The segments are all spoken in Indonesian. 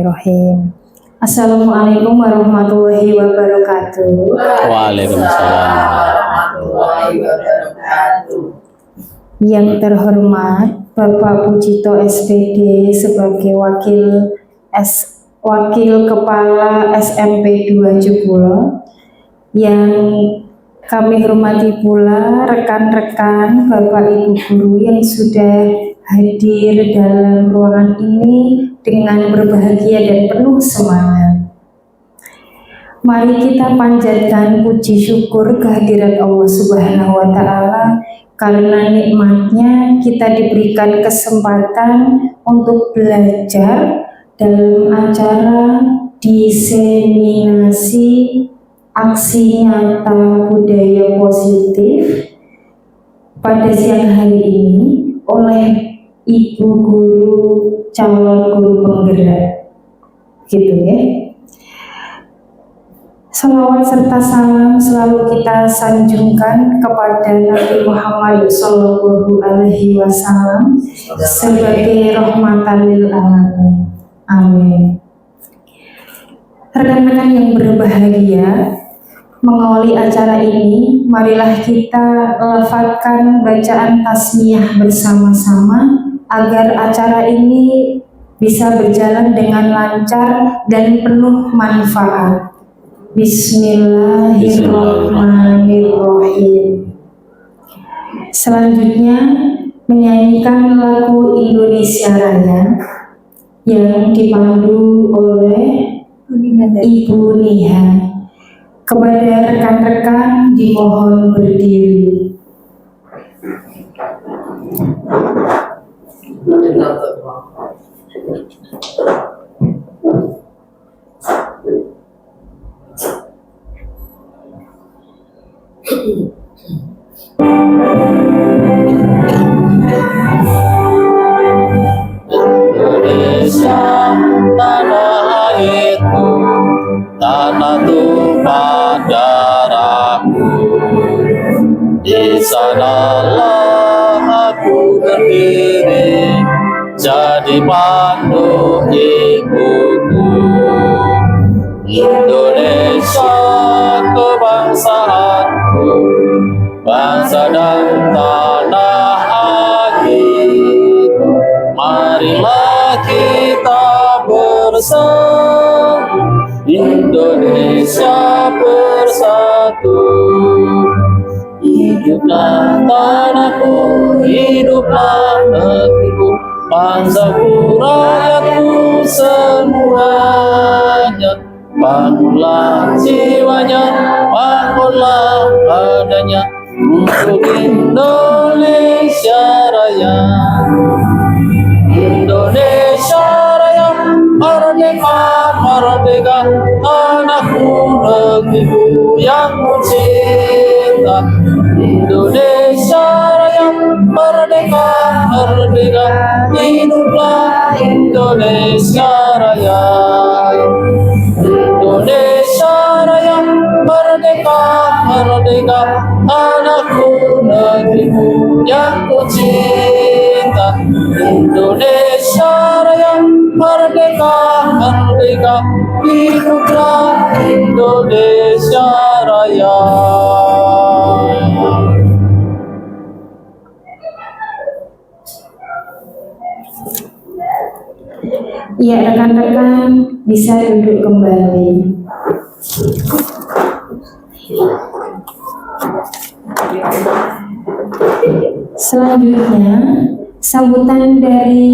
Bismillahirrahmanirrahim. Assalamualaikum warahmatullahi wabarakatuh. Waalaikumsalam warahmatullahi wabarakatuh. Yang terhormat Bapak Pujito SPD sebagai Wakil Kepala SMP 2 Jepula, yang kami hormati pula rekan-rekan Bapak Ibu guru yang sudah hadir dalam ruangan ini dengan berbahagia dan penuh semangat. Mari kita panjatkan puji syukur kehadirat Allah Subhanahu wa Ta'ala, karena nikmatnya kita diberikan kesempatan untuk belajar dalam acara diseminasi aksi nyata budaya positif pada siang hari ini oleh Ibu Guru calon guru penggerak, gitu ya. Salawat serta salam selalu kita sanjungkan kepada Nabi Muhammad Sallallahu Alaihi Wasallam sebagai rahmatan lil alamin. Amin. Rekan-rekan yang berbahagia, mengawali acara ini, marilah kita lafazkan bacaan tasmiyah bersama-sama agar acara ini bisa berjalan dengan lancar dan penuh manfaat. Bismillahirrahmanirrahim. Selanjutnya menyanyikan lagu Indonesia Raya yang dipandu oleh Ibu Niha. Kepada rekan-rekan dimohon berdiri. Indonesia tanah airku, tanah tumpah darahku. Di sanalah aku berdiri, jadi pandu ibuku. Indonesia kebangsaanku, bangsa dan tanah airku. Marilah kita bersatu, Indonesia bersatu. Hiduplah tanahku, hiduplah negeriku, bangsaku, rakyatku semuanya. Bangunlah jiwanya, bangunlah badannya untuk Indonesia Raya. Indonesia Raya, merdeka, merdeka, tanahku, negeriku yang ku cinta. Indonesia Raya, merdeka, merdeka, hiduplah Indonesia Raya. Indonesia Raya, merdeka, merdeka, tanahku, negeriku yang ku cinta. Indonesia Raya, merdeka, merdeka, hiduplah Indonesia Raya. Ya, rekan-rekan bisa duduk kembali. Selanjutnya, sambutan dari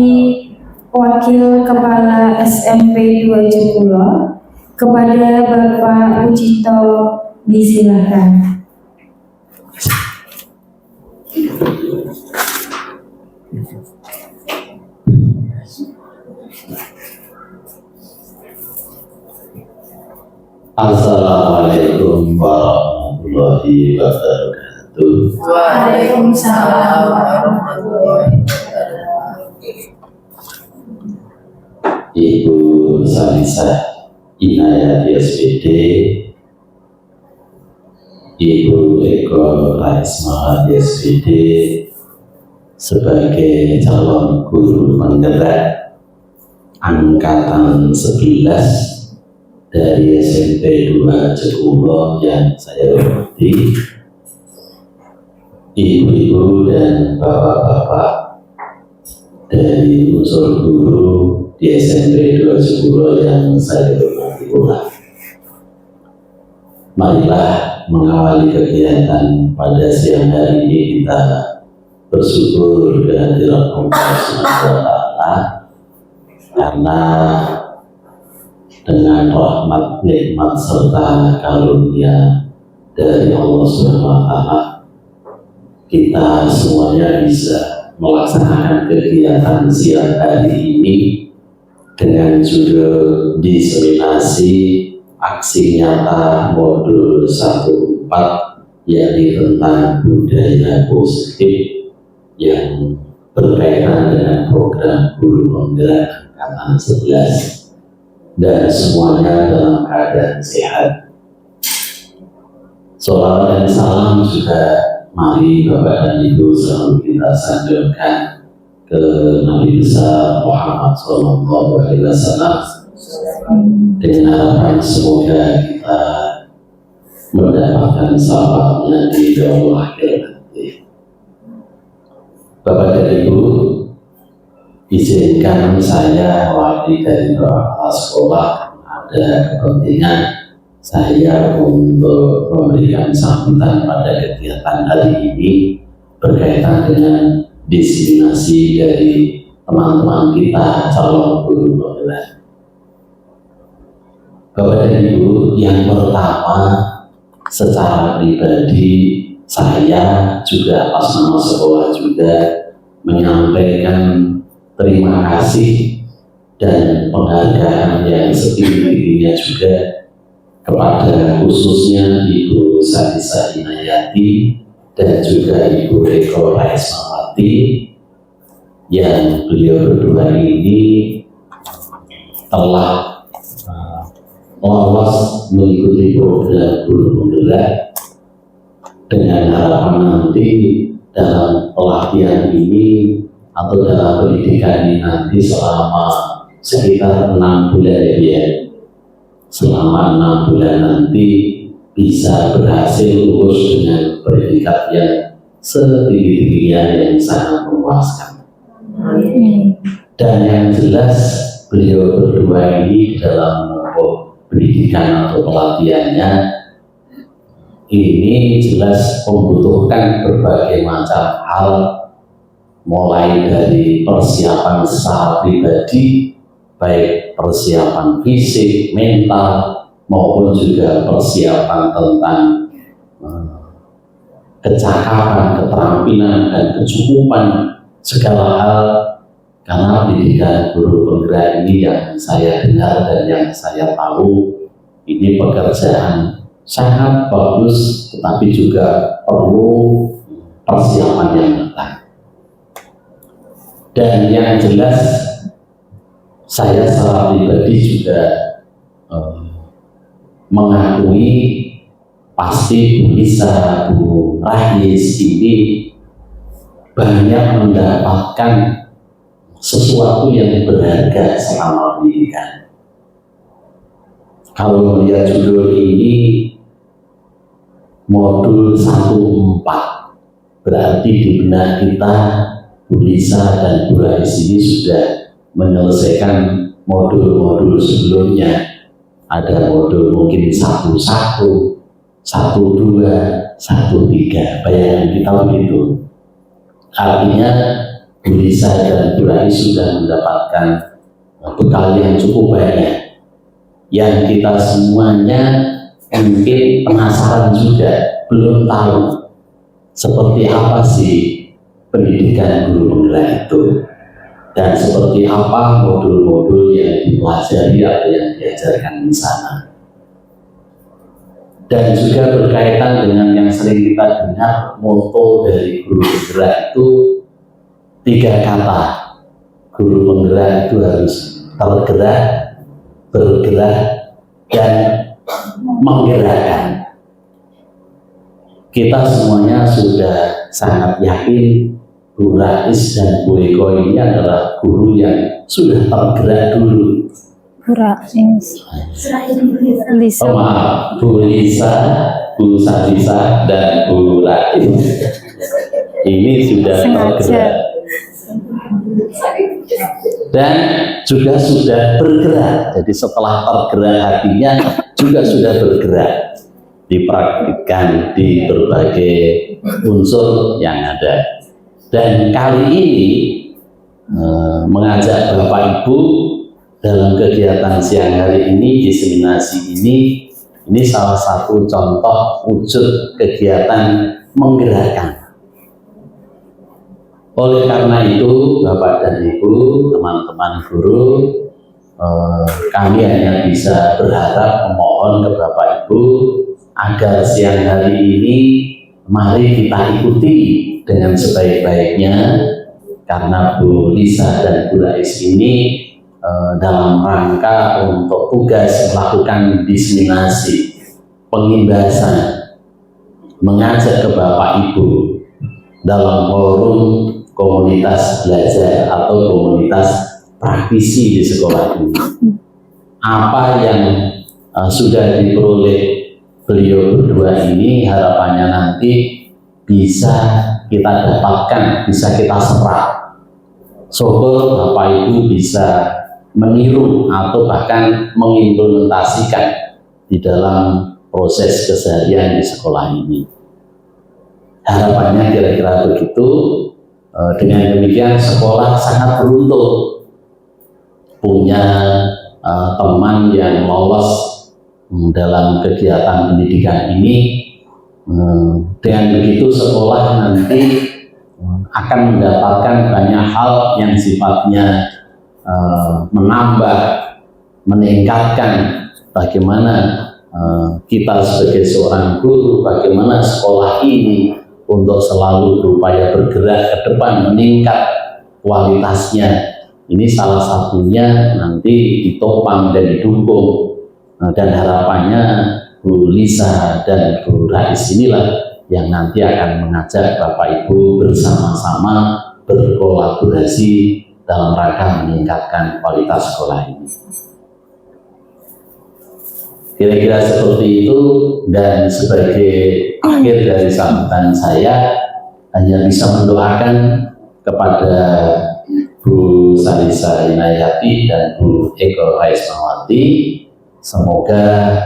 Wakil Kepala SMP 2 Jepula kepada Bapak Pujito, disilakan. Assalamualaikum warahmatullahi wabarakatuh. Waalaikumsalam warahmatullahi wabarakatuh. Ibu Salisah Inayati SPD, Ibu Eko Raisma SPD sebagai calon guru penggerak angkatan 11 dari SMP 2 Jekulo yang saya hormati, ibu-ibu dan bapak-bapak dari unsur guru di SMP 2 Jekulo yang saya hormati pula. Marilah mengawali kegiatan pada siang hari ini kita bersyukur kehadiran Allah Subhanahu wa Ta'ala, karena dengan rahmat, nikmat serta karunia dari Allah Subhanahu wa Ta'ala, kita semuanya bisa melaksanakan kegiatan siang hari ini dengan judul diseminasi aksi nyata modul 14, yakni tentang budaya positif yang berkaitan dengan program guru penggerak angkatan 11, dan semuanya dalam keadaan sehat. Sholawat dan salam juga mari Bapak dan Ibu selalu kita sanjungkan ke Nabi besar Muhammad SAW, dengan harapan semoga kita mendapatkan sahabatnya di yaumul akhir nanti. Bapak dan Ibu, izinkan saya mewakili dari beberapa sekolah ada kepentingan saya untuk memberikan sambutan pada kegiatan hari ini berkaitan dengan diseminasi dari teman-teman kita calon guru penggerak. Bapak dan Ibu, yang pertama secara pribadi saya juga atas nama sekolah juga menyampaikan terima kasih dan penghargaan yang setinggi-tingginya juga kepada khususnya Ibu Salisa Inayati dan juga Ibu Eko Raismawati, yang beliau berdua ini telah lolos mengikuti program guru penggerak dengan harapan nanti dalam pelatihan ini atau dalam pendidikan ini nanti selama sekitar 6 bulan ya, selama 6 bulan nanti bisa berhasil lulus dengan predikat yang setinggi-tingginya yang sangat memuaskan. Dan yang jelas beliau berdua ini dalam pendidikan atau pelatihannya ini jelas membutuhkan berbagai macam hal, mulai dari persiapan secara pribadi, baik persiapan fisik, mental, maupun juga persiapan tentang kecakapan, keterampilan, dan kecukupan segala hal. Karena pendidikan guru penggerak ini yang saya dengar dan yang saya tahu ini pekerjaan sangat bagus, tetapi juga perlu persiapan yang matang. Dan yang jelas saya secara pribadi juga mengakui pasti bisa Bu Rahis ini banyak mendapatkan sesuatu yang berharga selama pendidikan. Kalau melihat judul ini modul 14, berarti di benak kita Bu Lisa dan Bu Rahis ini sudah menyelesaikan modul-modul sebelumnya. Ada modul mungkin 1.1, 1.2, 1.3, bayangan kita begitu. Artinya Bu Lisa dan Bu Rahis sudah mendapatkan bekal yang cukup banyak, yang kita semuanya mungkin penasaran juga, belum tahu seperti apa sih pendidikan guru penggerak itu, dan seperti apa modul-modul yang dipelajari atau yang diajarkan di sana. Dan juga berkaitan dengan yang sering kita dengar, moto dari guru penggerak itu 3 kata. Guru penggerak itu harus tergerak, bergerak, dan menggerakkan. Kita semuanya sudah sangat yakin Bu Rais dan Bu Eko ini adalah guru yang sudah tergerak dulu. Bu Rais, Lisa. Oh maaf, Bu Lisa, Bu Sadisa, dan Bu Rais ini sudah tergerak dan juga sudah bergerak. Jadi setelah tergerak hatinya juga sudah bergerak, dipraktikkan di berbagai unsur yang ada. Dan kali ini mengajak Bapak Ibu dalam kegiatan siang hari ini, diseminasi ini salah satu contoh wujud kegiatan menggerakkan. Oleh karena itu, Bapak dan Ibu, teman-teman guru, kami hanya bisa berharap memohon ke Bapak Ibu agar siang hari ini mari kita ikuti dengan sebaik-baiknya, karena Bu Lisa dan Bu Rais ini dalam rangka untuk tugas melakukan diseminasi, pengimbasan, mengajak ke Bapak Ibu dalam forum komunitas belajar atau komunitas praktisi di sekolah ini. Apa yang sudah diperoleh beliau berdua ini, harapannya nanti bisa kita dapatkan, bisa kita serap. Syukur Bapak Ibu bisa meniru atau bahkan mengimplementasikan di dalam proses keseharian di sekolah ini. Harapannya kira-kira begitu. Dengan demikian sekolah sangat beruntung punya teman yang lolos dalam kegiatan pendidikan ini. Dengan begitu sekolah nanti akan mendapatkan banyak hal yang sifatnya menambah, meningkatkan bagaimana kita sebagai seorang guru, bagaimana sekolah ini untuk selalu berupaya bergerak ke depan, meningkat kualitasnya. Ini salah satunya nanti ditopang dan didukung, dan harapannya Bu Lisa dan Bu Rais inilah yang nanti akan mengajak Bapak Ibu bersama-sama berkolaborasi dalam rangka meningkatkan kualitas sekolah ini. Kira-kira seperti itu, dan sebagai akhir dari sambutan saya hanya bisa mendoakan kepada Bu Salisa Inayati dan Bu Eko Raismawati, semoga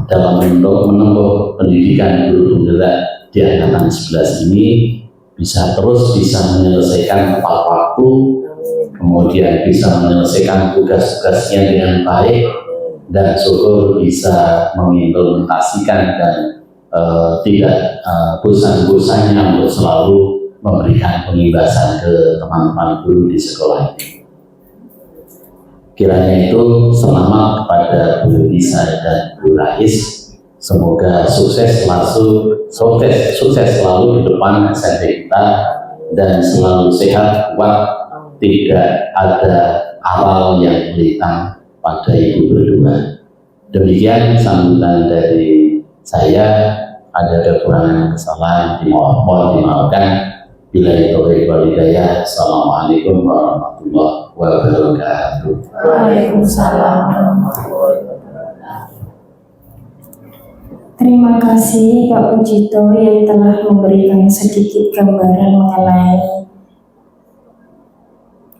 dalam menempuh pendidikan guru penggerak di angkatan 11 ini bisa menyelesaikan tepat waktu, kemudian bisa menyelesaikan tugas-tugasnya dengan baik, dan syukur bisa mengimplementasikan dan tidak bosan-bosannya untuk selalu memberikan pengimbasan ke teman-teman guru di sekolah ini. Kiranya itu selamat kepada Bu Lisa dan Bu Rais. Semoga sukses selalu di depan SMP kita, dan selalu sehat, kuat, tidak ada aral yang melintang pada Ibu berdua. Demikian sambutan dari saya. Ada kekurangan kesalahan mohon dimaafkan. Bila taufiq wal hidayah. Assalamualaikum warahmatullahi wabarakatuh. Waalaikumsalam warahmatullahi wabarakatuh. Terima kasih Pak Pujito yang telah memberikan sedikit gambaran mengenai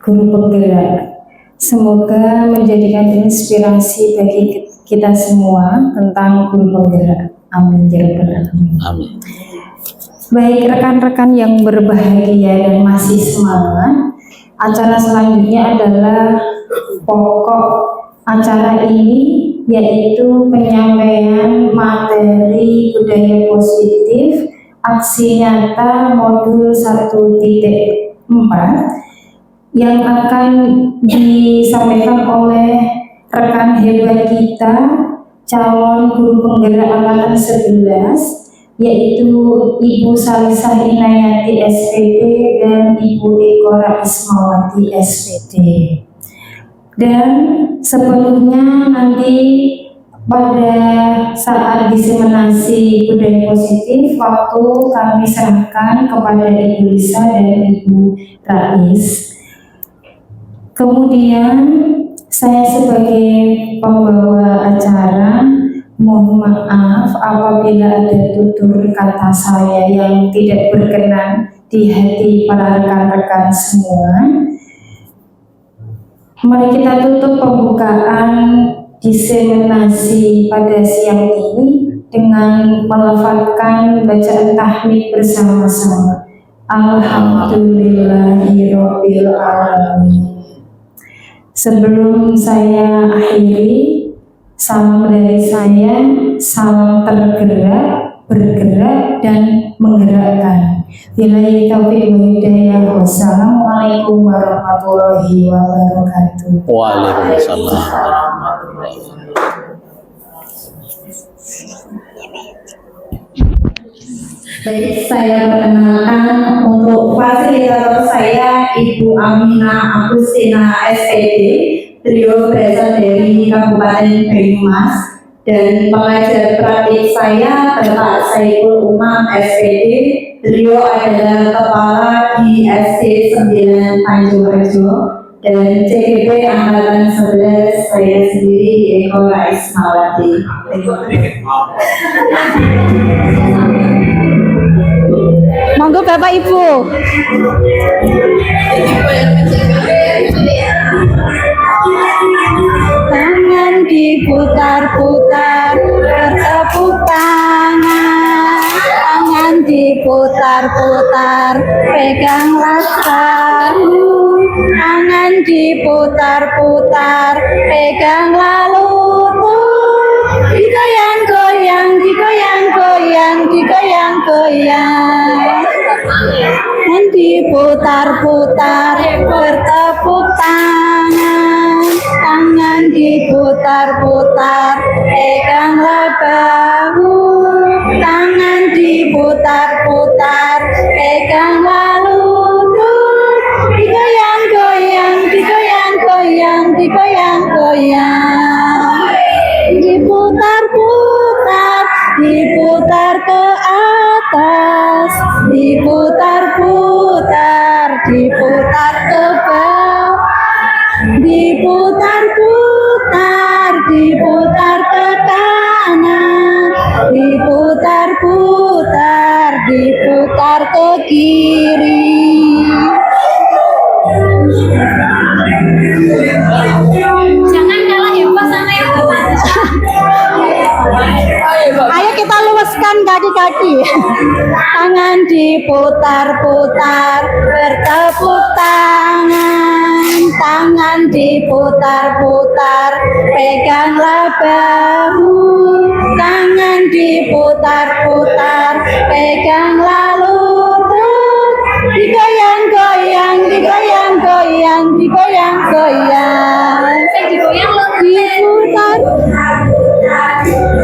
guru penggerak. Semoga menjadikan inspirasi bagi kita semua tentang guru penggerak. Amin ya rabbal alamin. Amin. Baik rekan-rekan yang berbahagia dan masih semangat, acara selanjutnya adalah pokok acara ini, yaitu penyampaian materi budaya positif aksi nyata modul 1.4 yang akan disampaikan oleh rekan hebat kita, calon guru penggerak angkatan 11, yaitu Ibu Salisa Inayati SPD dan Ibu Eko Raismawati SPD. Dan sepenuhnya nanti pada saat diseminasi budaya positif, waktu kami serahkan kepada Ibu Lisa dan Ibu Rais. Kemudian saya sebagai pembawa acara mohon maaf apabila ada tutur kata saya yang tidak berkenan di hati para rekan-rekan semua. Mari kita tutup pembukaan diseminasi pada siang ini dengan melafalkan bacaan tahmid bersama-sama. Alhamdulillahirabbil alamin. Sebelum saya akhiri, salam dari saya, salam tergerak, bergerak, dan menggerakkan. Billahi taufiq wal hidayah. Wassalamualaikum warahmatullahi wabarakatuh. Waalaikumsalam. Baik, saya perkenalkan untuk fasilitator saya Ibu Aminah Agustina SPD. Beliau berasal dari Kabupaten Banyumas, dan pengajar praktik saya Bapak Saiful Umam SPD. Beliau adalah kepala di SC 9 Tanjung Rejo, dan CGP Angkatan 11 saya sendiri Eko Rais Mawati. Monggo Bapak Ibu. Tangan diputar-putar, bertepuk tangan. Tangan diputar-putar, peganglah bahu. Tangan diputar-putar, peganglah lutut. Digoyang-goyang, digoyang-goyang, digoyang-goyang. Dan diputar-putar, bertepuk tangan. Tangan diputar-putar, peganglah bahu. Tangan diputar-putar, peganglah lutut. Digoyang-goyang, digoyang-goyang, digoyang-goyang. Diputar-putar, diputar ke atas, diputar-putar, diputar ke bawah, diputar-putar, diputar ke kanan, diputar-putar, diputar ke kiri. Jangan kalah hebat sama yang ayo kita luaskan kaki-kaki. Tangan diputar-putar, bertepuk tangan. Tangan diputar-putar, peganglah bahu. Tangan diputar-putar, peganglah lutut. Digoyang-goyang, digoyang-goyang, digoyang-goyang. Diputar,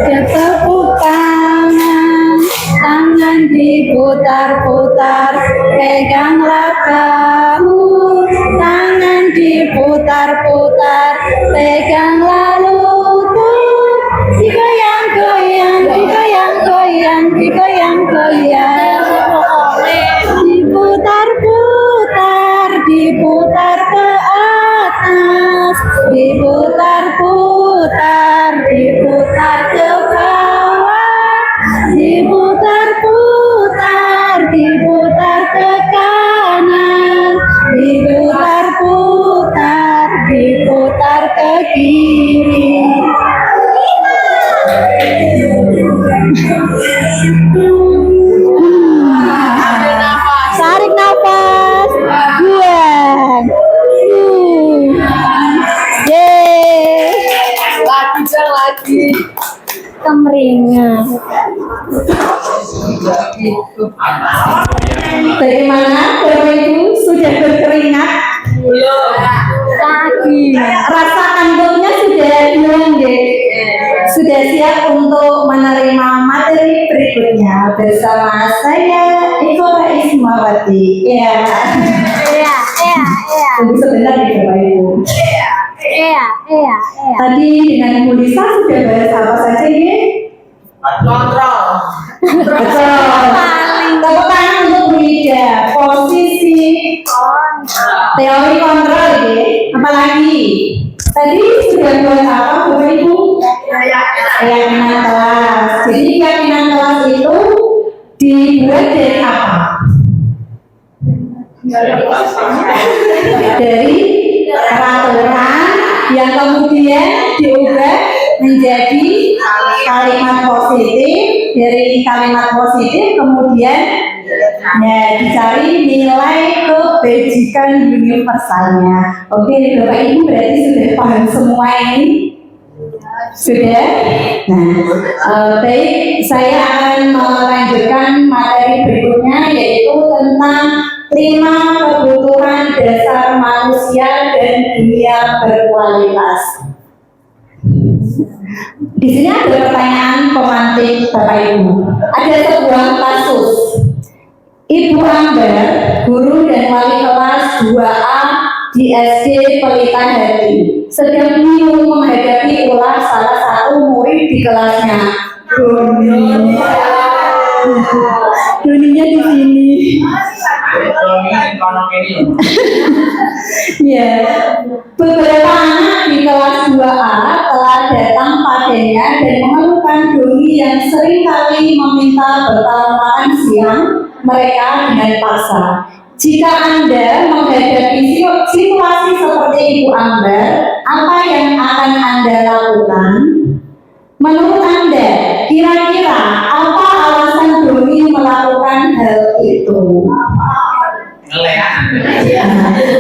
bertepuk tangan. Tangan diputar-putar, peganglah bahu. Tangan diputar-putar, peganglah lutut. Digoyang-goyang, digoyang-goyang, digoyang-goyang. Diputar-putar, diputar ke atas, diputar-putar, diputar ke bawah, diputar-putar, diputar ke kanan, diputar-putar, diputar ke kiri. Tarik nafas, buang. Yeay. Lagi. Kemeringan. Bagaimana Bapak Ibu, sudah berkeringat? Belum. Lagi. Rasa kantuknya sudah hilang deh. Sudah siap untuk menerima materi berikutnya bersama saya Eko Rais Mawati. Ya. Iya. Tunggu sebentar nih Bapak Ibu. Iya. Tadi dengan Ibu Lisa sudah bahas apa saja ya? Kontrol. Betul. Tepuk tangan untuk Bu Ida. Posisi teori kontrol ya. Apalagi tadi sudah buat apa Bapak Ibu? Keyakinan kelas. Jadi keyakinan kelas itu dibuat dari apa? Dari peraturan yang kemudian diubah menjadi kalimat positif. Dari kalimat positif kemudian ya dicari nilai kebajikan universalnya. Oke Bapak Ibu berarti sudah paham semua ini? Sudah? Nah, baik, saya akan melanjutkan materi berikutnya yaitu tentang 5 kebutuhan dasar manusia dan dunia berkualitas. Di sini ada pertanyaan pemantik Bapak Ibu. Ada sebuah kasus. Ibu Ambar, guru dan wali kelas 2A di SD Pelita Hati, sedang bingung menghadapi ulah salah satu murid di kelasnya. Doninya di sini. Ya, beberapa anak di kelas 2A telah datang padanya dan mengeluhkan Doni yang seringkali meminta bekal makan siang mereka dengan paksa. Jika Anda menghadapi situasi seperti Ibu Ambar, apa yang akan Anda lakukan? Menurut Anda, kira-kira apa alasan Doni melakukan hal itu?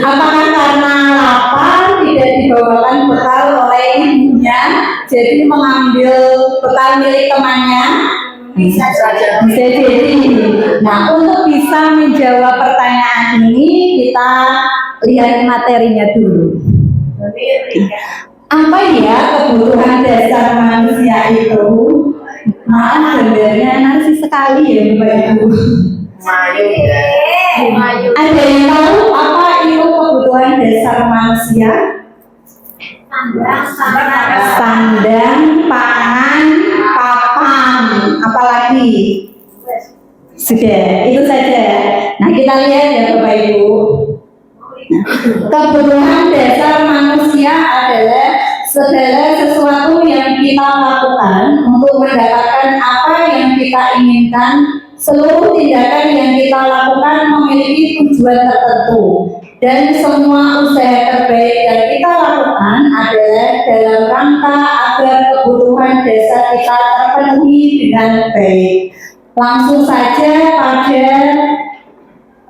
Apakah karena lapar tidak dibawakan bekal oleh ibunya, jadi mengambil bekal milik temannya? Bisa jadi. Nah, untuk bisa menjawab pertanyaan ini, kita lihat materinya dulu. Apa ya kebutuhan dasar manusia itu? Maaf, gambarnya narsis sekali ya Bapak Ibu. Ada yang tahu apa itu kebutuhan dasar manusia? Sandang, pangan, papan, apalagi? Sudah, itu saja. Nah, kita lihat ya Bapak Ibu. Kebutuhan dasar manusia adalah segala sesuatu yang kita lakukan untuk mendapatkan apa yang kita inginkan. Seluruh tindakan yang kita lakukan memiliki tujuan tertentu, dan semua usaha terbaik yang kita lakukan adalah dalam rangka agar kebutuhan dasar kita terpenuhi dengan baik. Langsung saja pada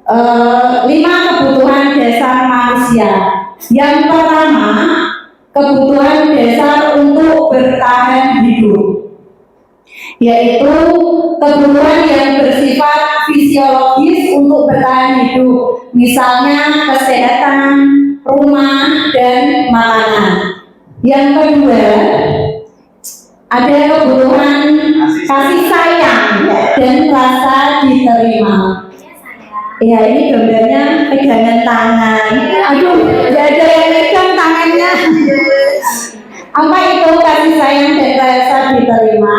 5 kebutuhan dasar manusia. Yang pertama, kebutuhan dasar untuk bertahan hidup, yaitu kebutuhan yang bersifat fisiologis untuk bertahan hidup, misalnya kesehatan, rumah, dan makanan. Yang kedua, ada kebutuhan kasih sayang dan rasa diterima. Ya, ini gambarnya pegangan tangan. Aduh, nggak ada yang pegang tangannya. Apa itu kasih sayang dan rasa diterima?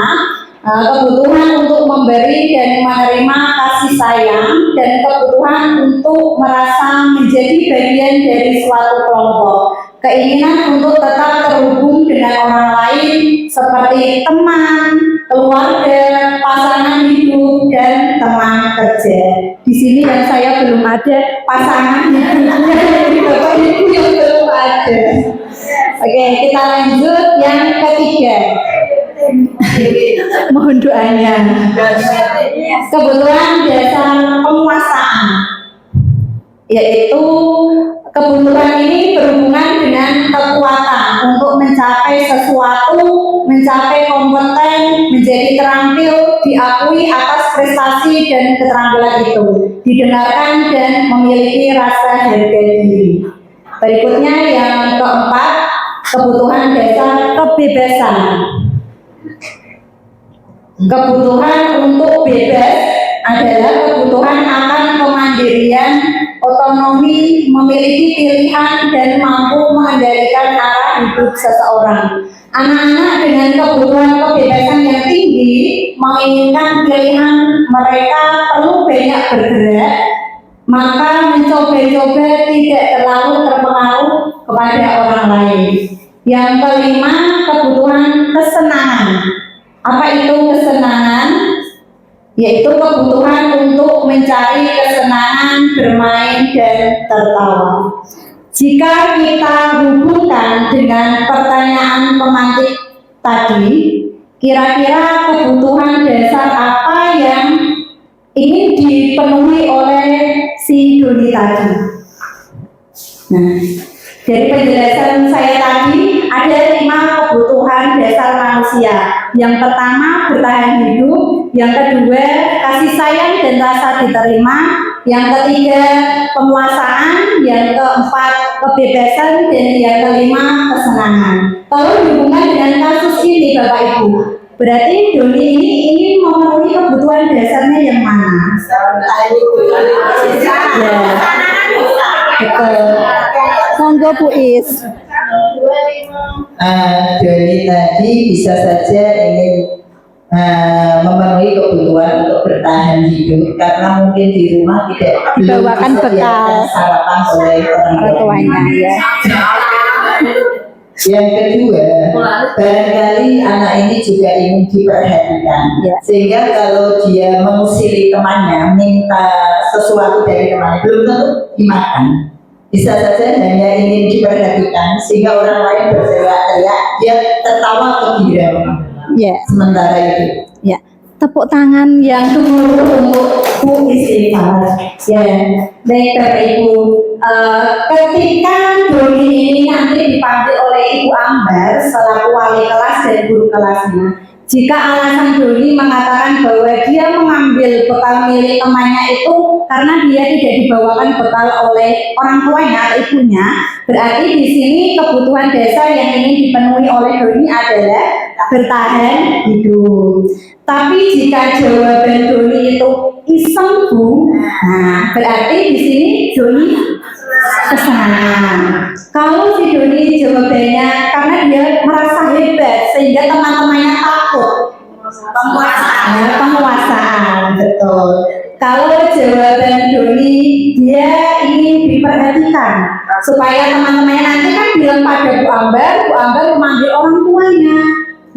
Kebutuhan untuk memberi dan menerima kasih sayang, dan kebutuhan untuk merasa menjadi bagian dari suatu kelompok, keinginan untuk tetap terhubung dengan orang lain seperti teman, keluarga, pasangan hidup, dan teman kerja. Di sini yang saya belum ada pasangan hidupnya dari Bapak Ibu yang belum ada. Oke, kita lanjut yang ketiga. Mohon doanya. Kebutuhan dasar penguasaan, yaitu kebutuhan ini berhubungan dengan kekuatan untuk mencapai sesuatu, mencapai kompeten, menjadi terampil, diakui atas prestasi dan keterampilan itu, didengarkan dan memiliki rasa harga diri. Berikutnya yang keempat, kebutuhan dasar kebebasan. Kebutuhan untuk bebas adalah kebutuhan akan kemandirian, otonomi, memiliki pilihan, dan mampu mengendalikan arah hidup seseorang. Anak-anak dengan kebutuhan kebebasan yang tinggi menginginkan pilihan, mereka perlu banyak bergerak, maka mencoba-coba tidak terlalu terpengaruh kepada orang lain. Yang kelima, kebutuhan kesenangan. Apa itu kesenangan? Yaitu kebutuhan untuk mencari kesenangan, bermain, dan tertawa. Jika kita hubungkan dengan pertanyaan pemantik tadi, kira-kira kebutuhan dasar apa yang ingin dipenuhi oleh si Doni tadi? Nah, dari penjelasan saya tadi ada 5 kebutuhan dasar manusia. Yang pertama, bertahan hidup. Yang kedua, kasih sayang dan rasa diterima. Yang ketiga, penguasaan. Yang keempat, kebebasan. Dan yang kelima, kesenangan. Kalau dihubungkan dengan kasus ini Bapak Ibu, berarti Doni ini ingin memenuhi kebutuhan dasarnya yang mana? Ya, betul. Monggo Bu Is. Doni tadi bisa saja ingin memenuhi kebutuhan untuk bertahan hidup karena mungkin di rumah belum Dibawakan disediakan bekal sarapan oleh orang orang tuanya ya. Yang kedua, barangkali anak ini juga ingin diperhatikan, Ya. sehingga kalau dia mengusili temannya, minta sesuatu dari temannya, belum tentu dimakan. Bisa saja hanya ingin diperhatikan, sehingga orang lain berteriak-teriak, dia tertawa gembira. Ya, Sementara itu, ya. Tepuk tangan yang Untuk Bu Istighfar. Ya, baik Bapak Ibu. Ketika Doni ini nanti dipanggil oleh Ibu Ambar selaku wali kelas dan guru kelasnya, jika alasan Doni mengatakan bahwa dia mengambil bekal milik temannya itu karena dia tidak dibawakan bekal oleh orang tuanya atau ibunya, berarti di sini kebutuhan dasar yang ingin dipenuhi oleh Doni adalah bertahan hidup. Tapi jika jawaban Doni itu iseng Bu, nah berarti di sini Doni kesenangan. Kalau si Doni jawabannya karena dia merasa hebat sehingga teman-temannya takut. Penguasaan, betul. Kalau jawaban Doni dia ingin diperhatikan supaya teman-temannya nanti kan bilang pada Bu Ambar memanggil orang tuanya.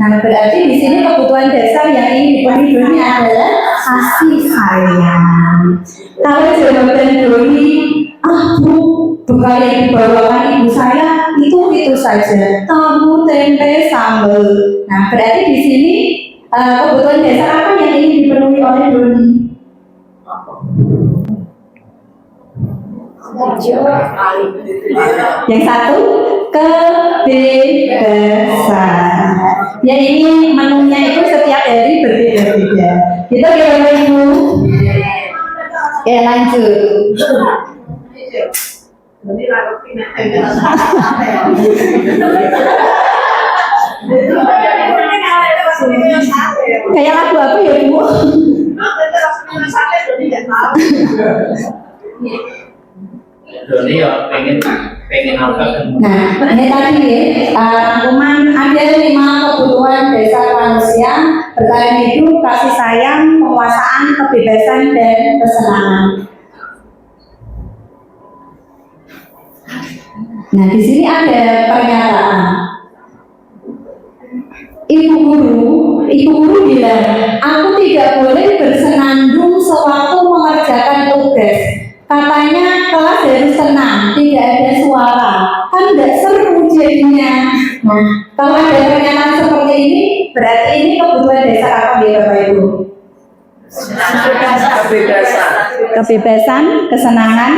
Nah, berarti di sini kebutuhan dasar yang ingin dipenuhi Doni adalah kasih sayang. Kalau jawaban Doni, Bu, bekal yang dibawakan ibu saya itu saja, tahu, tempe, sambal. Nah, berarti di sini kebutuhan dasar apa yang ingin dipenuhi oleh Doni? Yang satu, kebebasan. Ya ini menunya itu setiap hari berbeda-beda. Gitu ya Bapak Ibu. Oke lanjut. Kayak lagu apa ya Bu? Doni ya pengen apa kan? Nah, ini tadi rangkuman ada 5 kebutuhan dasar manusia: bertahan hidup, kasih sayang, penguasaan, kebebasan, dan kesenangan. Nah, di sini ada pernyataan. Ibu guru bilang, aku tidak boleh bersenandung sewaktu mengerjakan tugas. Katanya kelas harus tenang, tidak ada suara, kan nggak seru jadinya. Nah, kalau ada pernyataan seperti ini, berarti ini kebutuhan dasar apa ya Bapak Ibu? Kebebasan, kesenangan,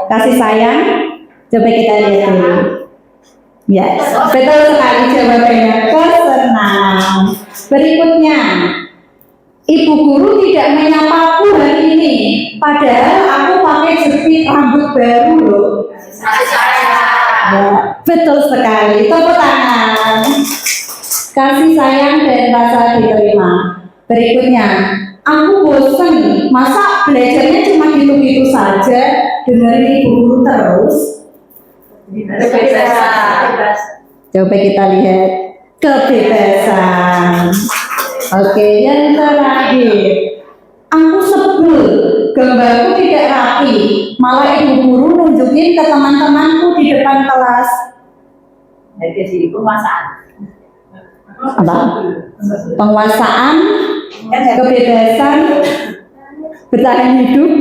kasih sayang. Coba kita lihat dulu. Ya, betul sekali jawabannya, kesenangan. Berikutnya, Ibu guru tidak menyapaku hari ini, padahal aku pakai jepit rambut baru loh. Ya, betul sekali. Tepuk tangan. Kasih sayang dan rasa diterima. Berikutnya, aku bosan aja dengerin ibu guru terus. Coba kita lihat kebebasan. Oke, yang terakhir, aku sebel, gambarku tidak rapi, malah ibu guru nunjukin ke teman-temanku di depan kelas. Apa? Penguasaan, kebebasan, bertahan hidup,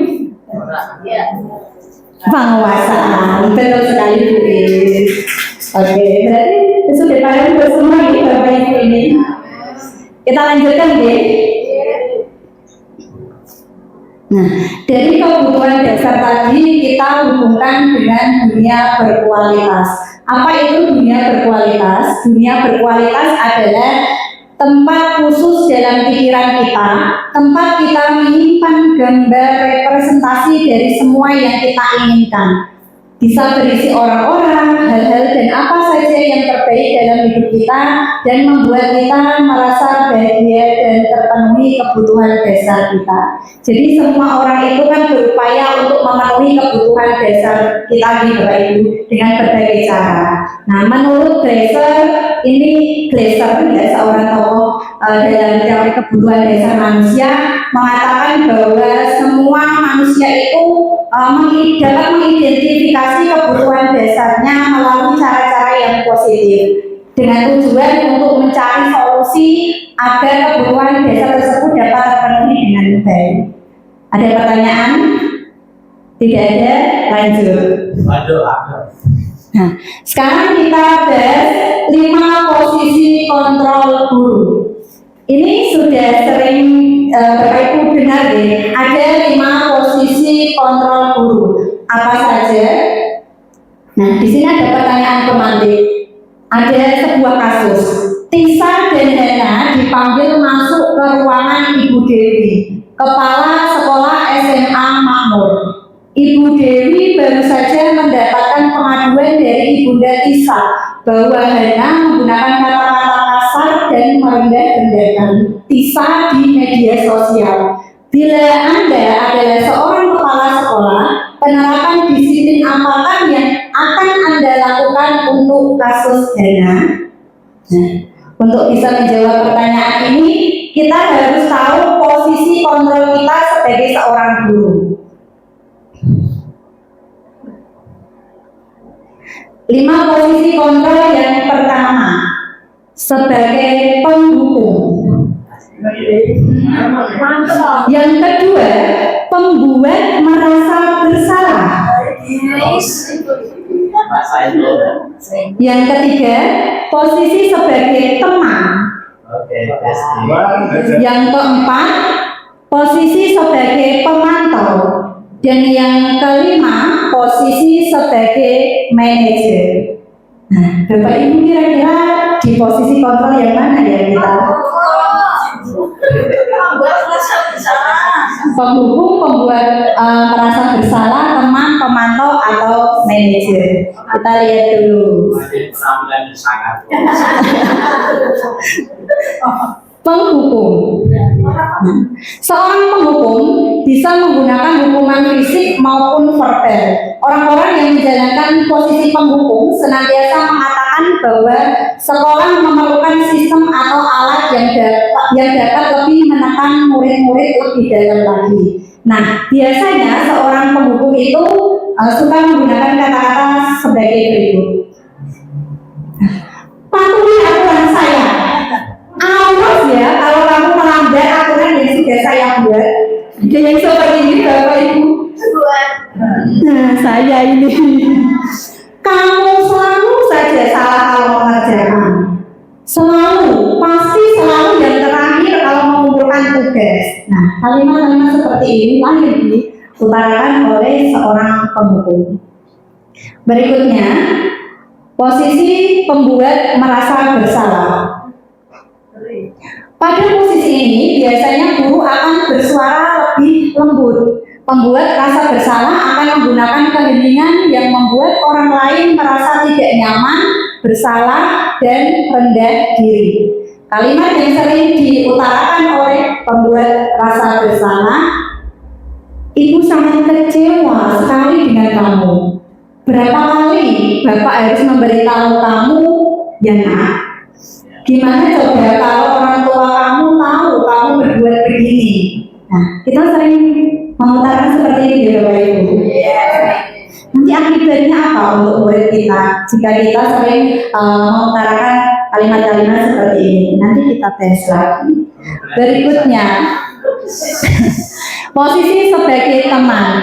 penguasaan, betul sekali Bu Is. Oke, berarti sudah paham semua ini Bapak Ibu ini. Kita lanjutkan deh. Nah, dari kebutuhan dasar tadi kita hubungkan dengan dunia berkualitas. Apa itu dunia berkualitas? Dunia berkualitas adalah tempat khusus dalam pikiran kita, tempat kita menyimpan gambar representasi dari semua yang kita inginkan. Bisa berisi orang-orang, hal-hal dan apa saja yang terbaik dalam hidup kita dan membuat kita merasa bahagia dan terpenuhi kebutuhan dasar kita. Jadi semua orang itu kan berupaya untuk memenuhi kebutuhan dasar kita di Bapak Ibu dengan berbagai cara. Nah, menurut Glaser, ini Glaser ya, seorang tokoh dalam teori kebutuhan dasar manusia mengatakan bahwa semua manusia itu dapat mengidentifikasi kebutuhan dasarnya melalui cara-cara yang positif dengan tujuan untuk mencari solusi agar kebutuhan dasar tersebut dapat terpenuhi dengan baik. Ada pertanyaan? Tidak ada? Lanjut. Nah, sekarang kita bahas 5 posisi kontrol guru. Ini sudah sering Bapak Ibu dengar deh, ada 5 posisi kontrol guru. Apa saja? Nah, di sini ada pertanyaan pemantik. Ada sebuah kasus. Tisa dan Hana dipanggil masuk ke ruangan Ibu Dewi, kepala sekolah SMA Makmur. Ibu Dewi baru saja mendapatkan pengaduan dari Ibunda Tisa bahwa Hana menggunakan kata-kata kasar dan merendah-rendahkan Tisa di media sosial. Bila Anda adalah seorang kepala sekolah, penerapan disiplin apakah yang akan Anda lakukan untuk kasus Hana? Nah, untuk bisa menjawab pertanyaan ini, kita harus tahu posisi kontrol kita sebagai seorang guru. 5 posisi kontrol yang pertama, sebagai pendukung. Yang kedua, pembuat merasa bersalah. Yang ketiga, posisi sebagai teman. Yang keempat, posisi sebagai pemantau. Dan yang kelima, posisi sebagai manajer. Nah, Bapak Ibu kira-kira di posisi kontrol yang mana ya kita? Pendukung, pembuat merasa bersalah, teman, pemantau, atau manajer. Kita lihat dulu. Penghukum. Seorang penghukum bisa menggunakan hukuman fisik maupun verbal. Orang-orang yang menjalankan posisi penghukum senantiasa mengatakan bahwa sekolah memerlukan sistem atau alat yang dapat lebih menekan murid-murid lebih dalam lagi. Nah, biasanya seorang penghukum itu suka menggunakan kata-kata sebagai berikut. Patuhi aturan saya. Awas ya kalau kamu melanggar aturan yang sudah saya buat. Yang seperti ini Bapak Ibu. Nah, saya ini. Kamu selalu saja salah kalau mengerjakan. Selalu, pasti selalu yang terakhir kalau mengumpulkan tugas. Nah, kalimat-kalimat seperti ini lah yang diutarakan oleh seorang penghukum. Berikutnya, posisi pembuat merasa bersalah. Pada posisi ini biasanya guru akan bersuara lebih lembut. Pembuat rasa bersalah akan menggunakan keheningan yang membuat orang lain merasa tidak nyaman, bersalah, dan rendah diri. Kalimat yang sering diutarakan oleh pembuat rasa bersalah, Ibu sangat kecewa sekali dengan kamu. Berapa kali Bapak harus memberitahu kamu, ya nak, gimana coba kalau orang tua kamu tahu kamu berbuat begini. Nah, kita sering mengutarakan seperti ini ya Bapak Ibu. Nanti akibatnya apa untuk murid kita jika kita sering mengutarakan kalimat-kalimat seperti ini? Nanti kita tes lagi. Berikutnya, posisi sebagai teman,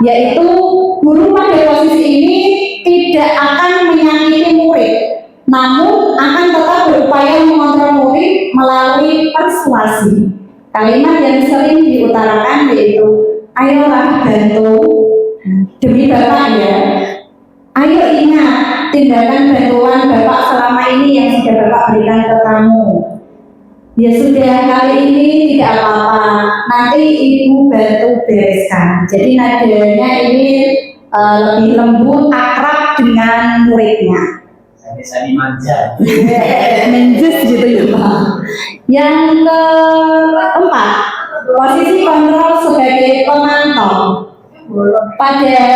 yaitu guru pada posisi ini tidak akan menyakiti murid, namun akan tetap berupaya mengontrol murid melalui persuasi. Kalimat yang sering diutarakan yaitu, ayolah bantu, demi Bapak ya, ayo ingat tindakan bantuan Bapak selama ini yang sudah Bapak berikan ke kamu. Ya sudah, kali ini tidak apa-apa, nanti Ibu bantu bereskan. Jadi nadanya ini lebih lembut, akrab dengan muridnya. Sani manja. Menjus gitu ya Pak. Yang keempat, posisi kontrol sebagai pemantau. Pada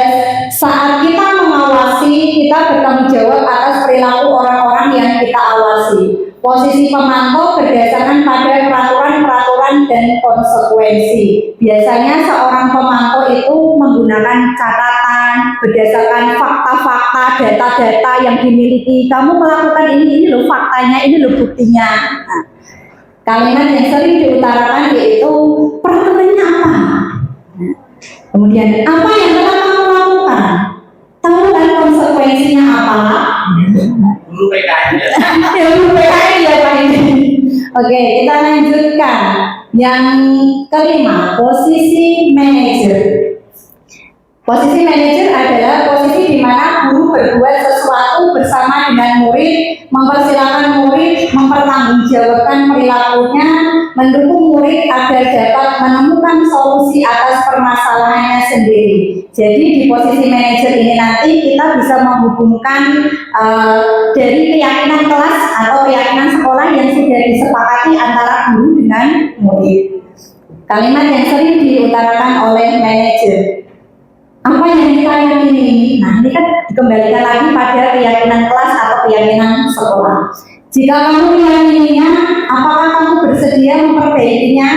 saat kita mengawasi, kita bertanggung jawab atas perilaku orang-orang yang kita awasi. Posisi pemantau berdasarkan pada peraturan-peraturan dan konsekuensi. Biasanya seorang pemantau itu menggunakan catatan berdasarkan fakta-fakta, data-data yang dimiliki. Kamu melakukan ini loh faktanya, ini loh buktinya. Nah, kalimat yang sering diutarakan yaitu peraturannya apa? Kemudian apa yang telah kamu lakukan? Tahu kan konsekuensinya apa? Guru PKN ya. Ya, guru PKN ya Pak ini. Oke, kita lanjutkan. Yang kelima, posisi manajer. Posisi manajer adalah posisi di mana guru berbuat sesuatu bersama dengan murid, mempersilahkan murid mempertanggungjawabkan perilakunya, mendukung murid agar dapat menemukan solusi atas permasalahannya sendiri. Jadi di posisi manajer ini nanti kita bisa menghubungkan dari keyakinan kelas atau keyakinan sekolah yang sudah disepakati antara guru dengan murid. Kalimat yang sering diutarakan oleh manajer. Apa yang kita yakini? Nah, ini kan dikembalikan lagi pada keyakinan kelas atau keyakinan sekolah. Jika kamu meyakininya, apakah kamu bersedia memperbaikinya?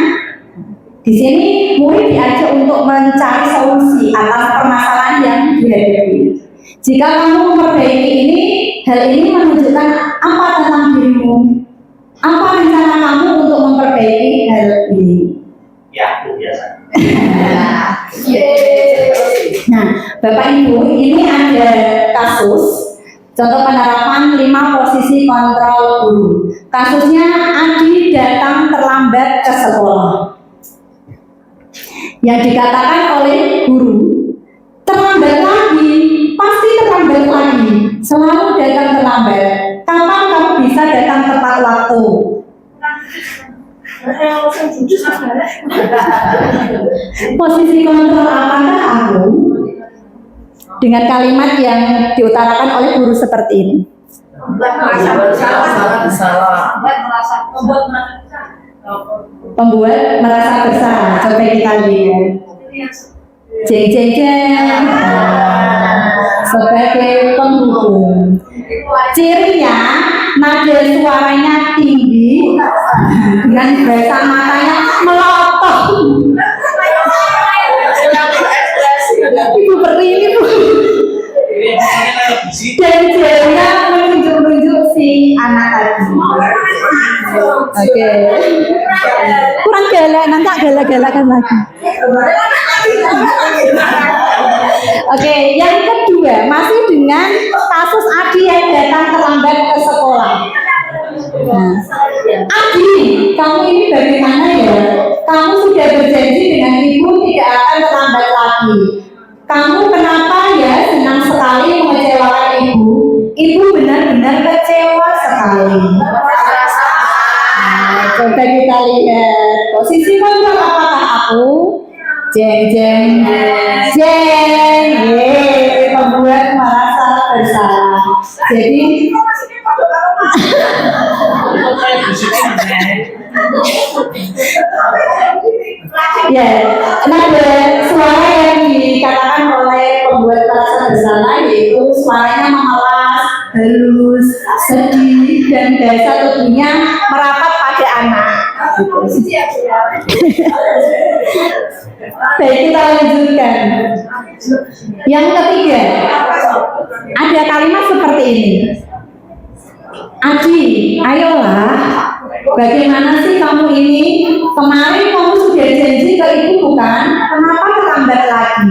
Di sini murid diajak untuk mencari solusi atas permasalahan yang dihadapi. Jika kamu memperbaiki ini, hal ini menunjukkan apa tentang dirimu? Apa rencana kamu untuk memperbaiki hal ini? Ya, itu biasa. Nah, Bapak Ibu, ini ada kasus contoh penerapan 5 posisi kontrol guru. Kasusnya Adi datang terlambat ke sekolah. Yang dikatakan oleh guru, terlambat lagi, pasti terlambat lagi, selalu datang terlambat. Kapan kamu bisa datang tepat waktu? Posisi kontrol apakah aku? Dengan kalimat yang diutarakan oleh guru seperti ini. Pembuat merasa bersalah. Coba kita lihat. Jeng jeng jeng. Sebagai penghubung. Cirinya nada suaranya tinggi dengan bahasa matanya melotot. Ibu seperti ini Bu. Dan jarinya menunjuk-nunjuk si anak tadi. Oke. Kurang galak, nanti galak-galakan lagi. Oke, yang kedua masih dengan kasus Adi yang datang terlambat ke sekolah. Nah, Adi, kamu ini bagaimana ya? Kamu sudah berjanji dengan ibu tidak akan terlambat lagi. Kamu kenapa ya senang sekali mengecewakan ibu? Ibu benar-benar kecewa sekali. Nah, coba kita lihat posisi kontrol apakah aku? Jeng jeng jeng. Pembuat merasa bersalah. Jadi Ya, nada suara yang dikatakan oleh pembuat perasaan bersalah yaitu suaranya memelas, halus, sedih, dan daya tubuhnya merapat pada anak. Baik, kita lanjutkan. Yang ketiga, ada kalimat seperti ini. Adi, ayolah, bagaimana sih kamu ini? Kemarin kamu sudah janji ke ibu bukan? Kenapa terlambat lagi?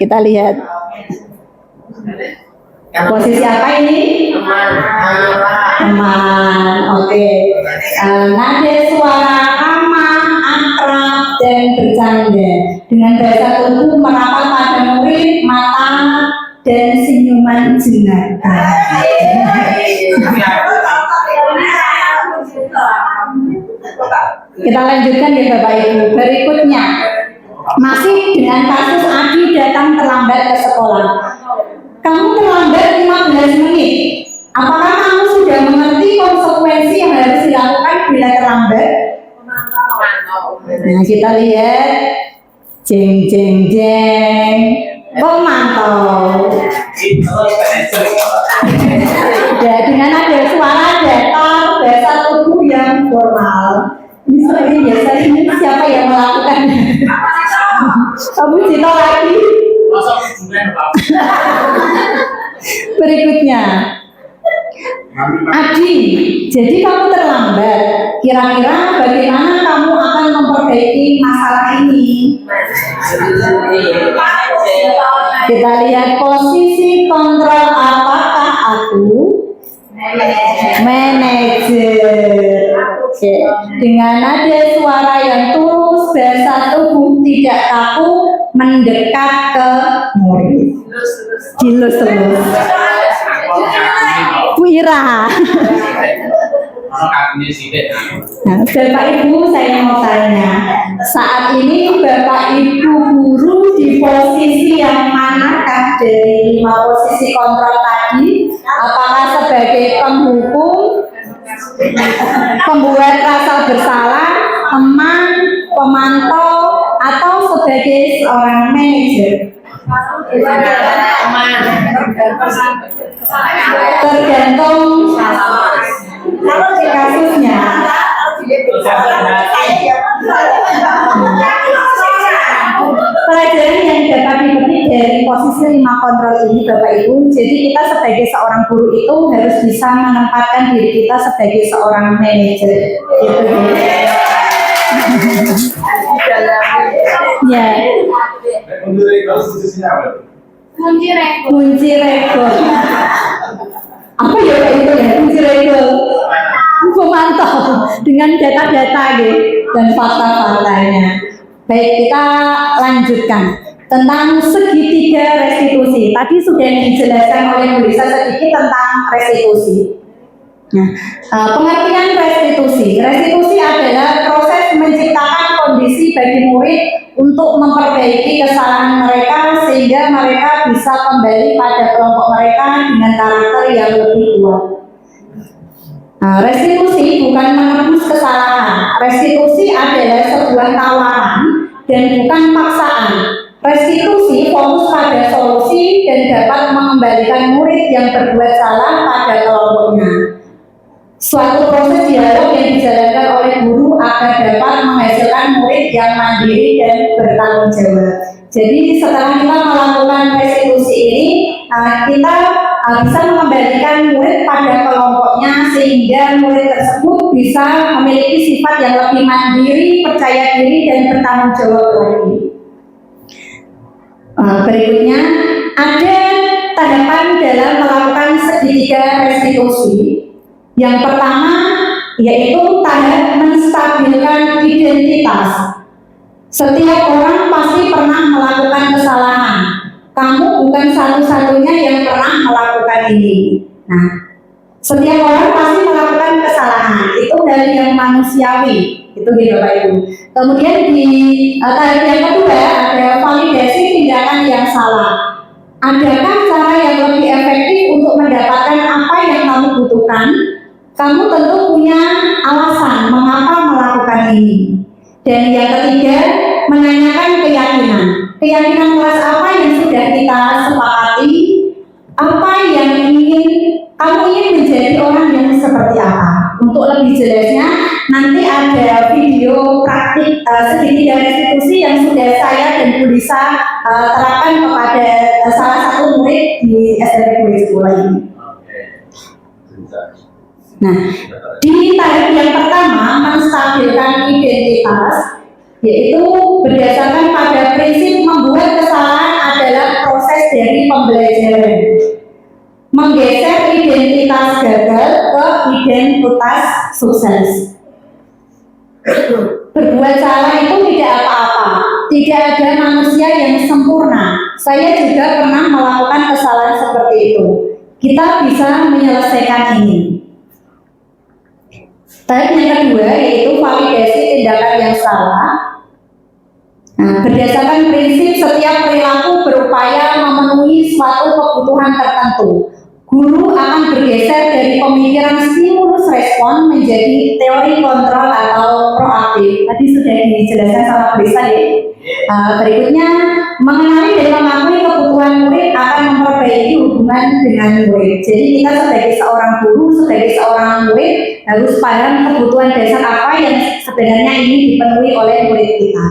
Kita lihat. Posisi apa ini? Teman, oke. Nada suara ramah, akrab, dan bercanda. Dengan bahasa tubuh merapat pada murid, mata, dan senyuman jenaka. Kita lanjutkan ya Bapak Ibu. Berikutnya, masih dengan kasus Adi datang terlambat ke sekolah. Kamu terlambat 15 menit. Apakah kamu sudah mengerti konsekuensi yang harus dilakukan bila terlambat? Nah, kita lihat. Jeng jeng jeng. Pemantau. Ya, dengan ada suara datar, bahasa tubuh yang formal. Ini biasa ini siapa yang melakukan? Kamu cerita lagi. Berikutnya, Adi, jadi kamu terlambat. Kira-kira bagaimana kamu akan memperbaiki masalah ini? Kita lihat posisi kontrol apakah aku? Manajer. Oke. Dengan nada suara yang tulus, bahasa tubuh tidak kaku, mendekat ke murid. Dilus-lus. Bu Ira. Nah, Bapak Ibu, saya mau tanya, saat ini Bapak Ibu guru di posisi yang manakah dari 5 posisi kontrol tadi? Apakah sebagai penghukum, pembuat rasa bersalah, teman, pemantau, atau sebagai seorang manajer? Tergantung kasusnya. Pelajaran yang dapat dipetik dari posisi 5 kontrol ini Bapak Ibu, jadi kita sebagai seorang guru itu harus bisa menempatkan diri kita sebagai seorang manajer gitu. Ya. Kunci rekor. Apa ya Pak itu ya? Kunci rekor. Memantau dengan data-data gitu dan fakta-faktanya. Baik, kita lanjutkan tentang segitiga restitusi. Tadi sudah dijelaskan oleh Bu Lisa sedikit tentang restitusi. Nah, pengertian restitusi. Restitusi adalah proses menciptakan kondisi bagi murid untuk memperbaiki kesalahan mereka sehingga mereka bisa kembali pada kelompok mereka dengan karakter yang lebih kuat. Nah, restitusi bukan menebus kesalahan. Restitusi adalah sebuah tawaran dan bukan paksaan. Restitusi fokus pada solusi dan dapat mengembalikan murid yang berbuat salah pada kelompoknya. Suatu proses dialog yang dijalankan oleh guru agar dapat menghasilkan murid yang mandiri dan bertanggung jawab. Jadi setelah kita melakukan restitusi ini, kita bisa mengembalikan murid pada kelompoknya sehingga murid tersebut bisa memiliki sifat yang lebih mandiri, percaya diri, dan bertanggung jawab lagi. Berikutnya, ada tahapan dalam melakukan segitiga restitusi. Yang pertama yaitu tahap menstabilkan identitas. Setiap orang pasti pernah melakukan kesalahan. Kamu bukan satu-satunya yang pernah melakukan ini. Nah, setiap orang pasti melakukan kesalahan. Itu dari yang manusiawi. Itu di Bapak Ibu. Kemudian di tahap yang kedua ada validasi tindakan yang salah. Adakah cara yang lebih efektif untuk mendapatkan apa yang kamu butuhkan? kamu tentu punya alasan mengapa melakukan ini. Dan yang ketiga, menanyakan keyakinan. Keyakinan kelas apa yang sudah kita sepakati? Apa yang kamu ingin menjadi orang yang seperti apa? Untuk lebih jelasnya, nanti ada video praktik segitiga restitusi yang sudah saya dan Bu Lisa terapkan kepada salah satu murid di SMP sekolah ini. Nah, di tahap yang pertama, menstabilkan identitas, yaitu berdasarkan pada prinsip membuat kesalahan adalah proses dari pembelajaran. Menggeser identitas gagal ke identitas sukses. Berbuat salah itu tidak apa-apa. Tidak ada manusia yang sempurna. Saya juga pernah melakukan kesalahan seperti itu. Kita bisa menyelesaikan ini. Tahap yang kedua yaitu validasi tindakan yang salah. Nah, berdasarkan prinsip setiap perilaku berupaya memenuhi suatu kebutuhan tertentu. Guru akan bergeser dari pemikiran stimulus respon menjadi teori kontrol atau proaktif. Tadi sudah dijelaskan sama Brisa ya. Berikutnya, mengenali dan mengakui kebutuhan murid akan memperbaiki hubungan dengan murid. Jadi kita sebagai seorang guru, sebagai seorang murid harus paham kebutuhan dasar apa yang sebenarnya ingin dipenuhi oleh murid kita.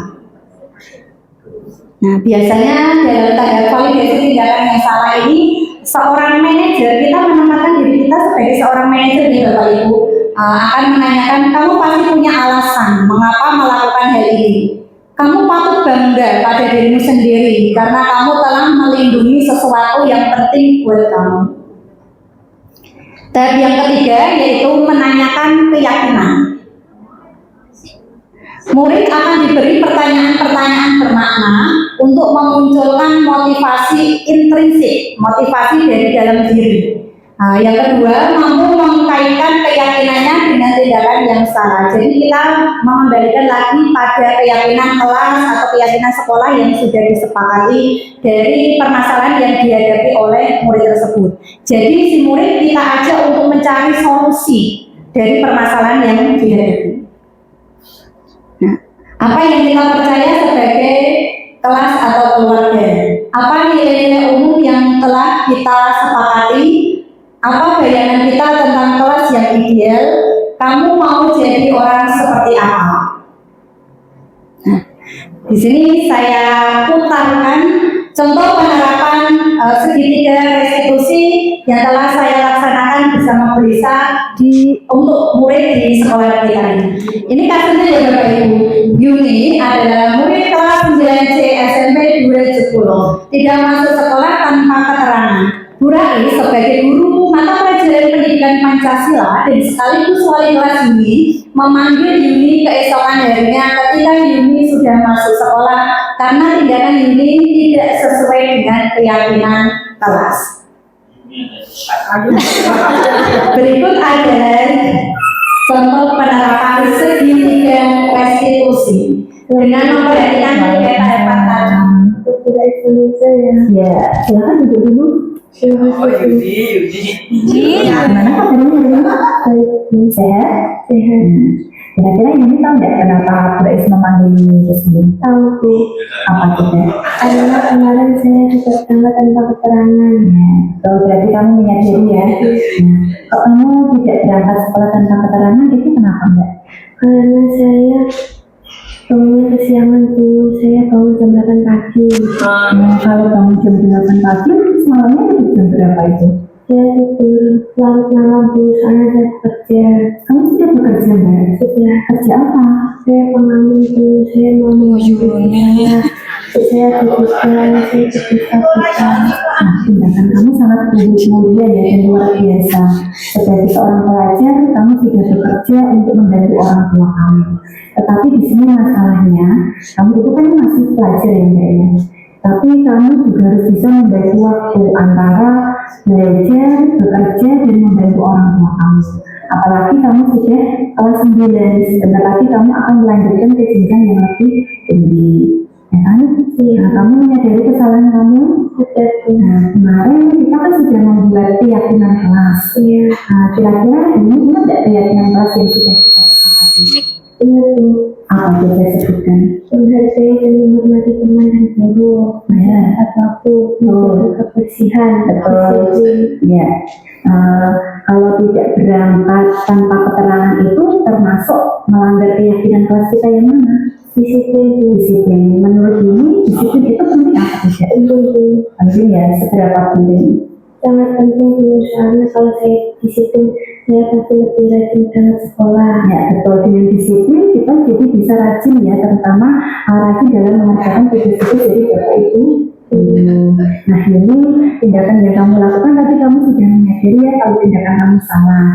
Nah, biasanya dalam tahap validasi tindakan yang salah ini, seorang manajer, kita menempatkan diri kita sebagai seorang manajer nih Bapak Ibu, akan menanyakan, kamu pasti punya alasan mengapa melakukan hal ini. Kamu patut bangga pada dirimu sendiri karena kamu telah melindungi sesuatu yang penting buat kamu. Tahap yang ketiga yaitu menanyakan keyakinan. Murid akan diberi pertanyaan-pertanyaan bermakna untuk memunculkan motivasi intrinsik, motivasi dari dalam diri. Yang kedua, mampu mengkaitkan keyakinannya dengan tindakan yang salah. Jadi kita mengembalikan lagi pada keyakinan kelas atau keyakinan sekolah yang sudah disepakati dari permasalahan yang dihadapi oleh murid tersebut. Jadi si murid kita ajak untuk mencari solusi dari permasalahan yang dihadapi. Nah, apa yang kita percaya sebagai kelas atau keluarga? Apa nilai-nilai umum yang telah kita sepakati? Apa bayangan kita tentang kelas yang ideal? Kamu mau jadi orang seperti apa? Nah, di sini saya putarkan contoh penerapan segitiga restitusi yang telah saya laksanakan bersama Brisa untuk murid di sekolah kita ini. Ini kasusnya ya Bapak Ibu. Yuni adalah murid kelas 9C SMP 2010. Tidak masuk sekolah tanpa keterangan. Bu Rais sebagai guru mata pelajaran pendidikan Pancasila dan sekaligus wali kelas Yuni memanggil Yuni keesokan harinya ketika Yuni sudah masuk sekolah karena tindakan Yuni tidak sesuai dengan keyakinan kelas. Berikut adalah contoh penerapan segitiga restitusi dengan memperhatikan tiga tahapan tadi. Ya, silakan duduk dulu. Oh, Yudi. Gimana kabarnya hari ini? Sehat? Sehat. Kira-kira ini tahu nggak kenapa Bu Rais memanggil Yuni tersebut? Tahu Bu. Apa tidak? Karena kemarin saya juga berangkat tanpa keterangan. Ya, berarti kamu menyadari ya. Kok kamu tidak berangkat sekolah tanpa keterangan? Itu kenapa enggak? Karena saya bangunnya kesiangan Bu. Saya bangun jam 8 pagi. Kalau bangun jam 8 pagi, semalamnya itu jam berapa itu? Saya tidur larut malam Bu, soalnya saya bekerja. Kamu sudah bekerja Mbak? Sudah. Kerja apa? Saya pengamen Bu, saya mau saya dibuka, tindakan kamu sangat mulia ya dan luar biasa. Sebagai seorang pelajar, kamu sudah bekerja untuk membantu orang tua kamu. Tetapi di sini masalahnya, kamu itu kan masih pelajar ya Mbak ya. Tapi kamu juga harus bisa membagi waktu antara belajar, bekerja, dan membantu orang tua kamu. Apalagi kamu sudah kelas 9, sebentar lagi kamu akan melanjutkan ke jenjang yang lebih tinggi. ya kan? Nah, kamu menyadari kesalahan kamu. Nah, kemarin kita kan sudah membuat keyakinan kelas. Nah, kira-kira ini ingat tidak keyakinan kelas yang sudah kita sepakati? Apa yang saya sebutkan? Menghargai dan menghormati teman dan guru. Ya, atau kebersihan, disiplin. Ya. Kalau tidak berangkat tanpa keterangan itu termasuk melanggar keyakinan kelas kita yang mana? Disiplin. Menurut ini disiplin itu penting apa tidak? Penting ya, seberapa penting? Sangat penting soalnya kalau saya disiplin saya pasti lebih rajin dalam sekolah. Ya betul, dengan disiplin kita jadi bisa rajin ya, terutama rajin dalam mengerjakan tugas-tugas dari bapak ibu. Nah ini tindakan yang kamu lakukan tadi kamu sudah menyadari ya kalau tindakan kamu salah.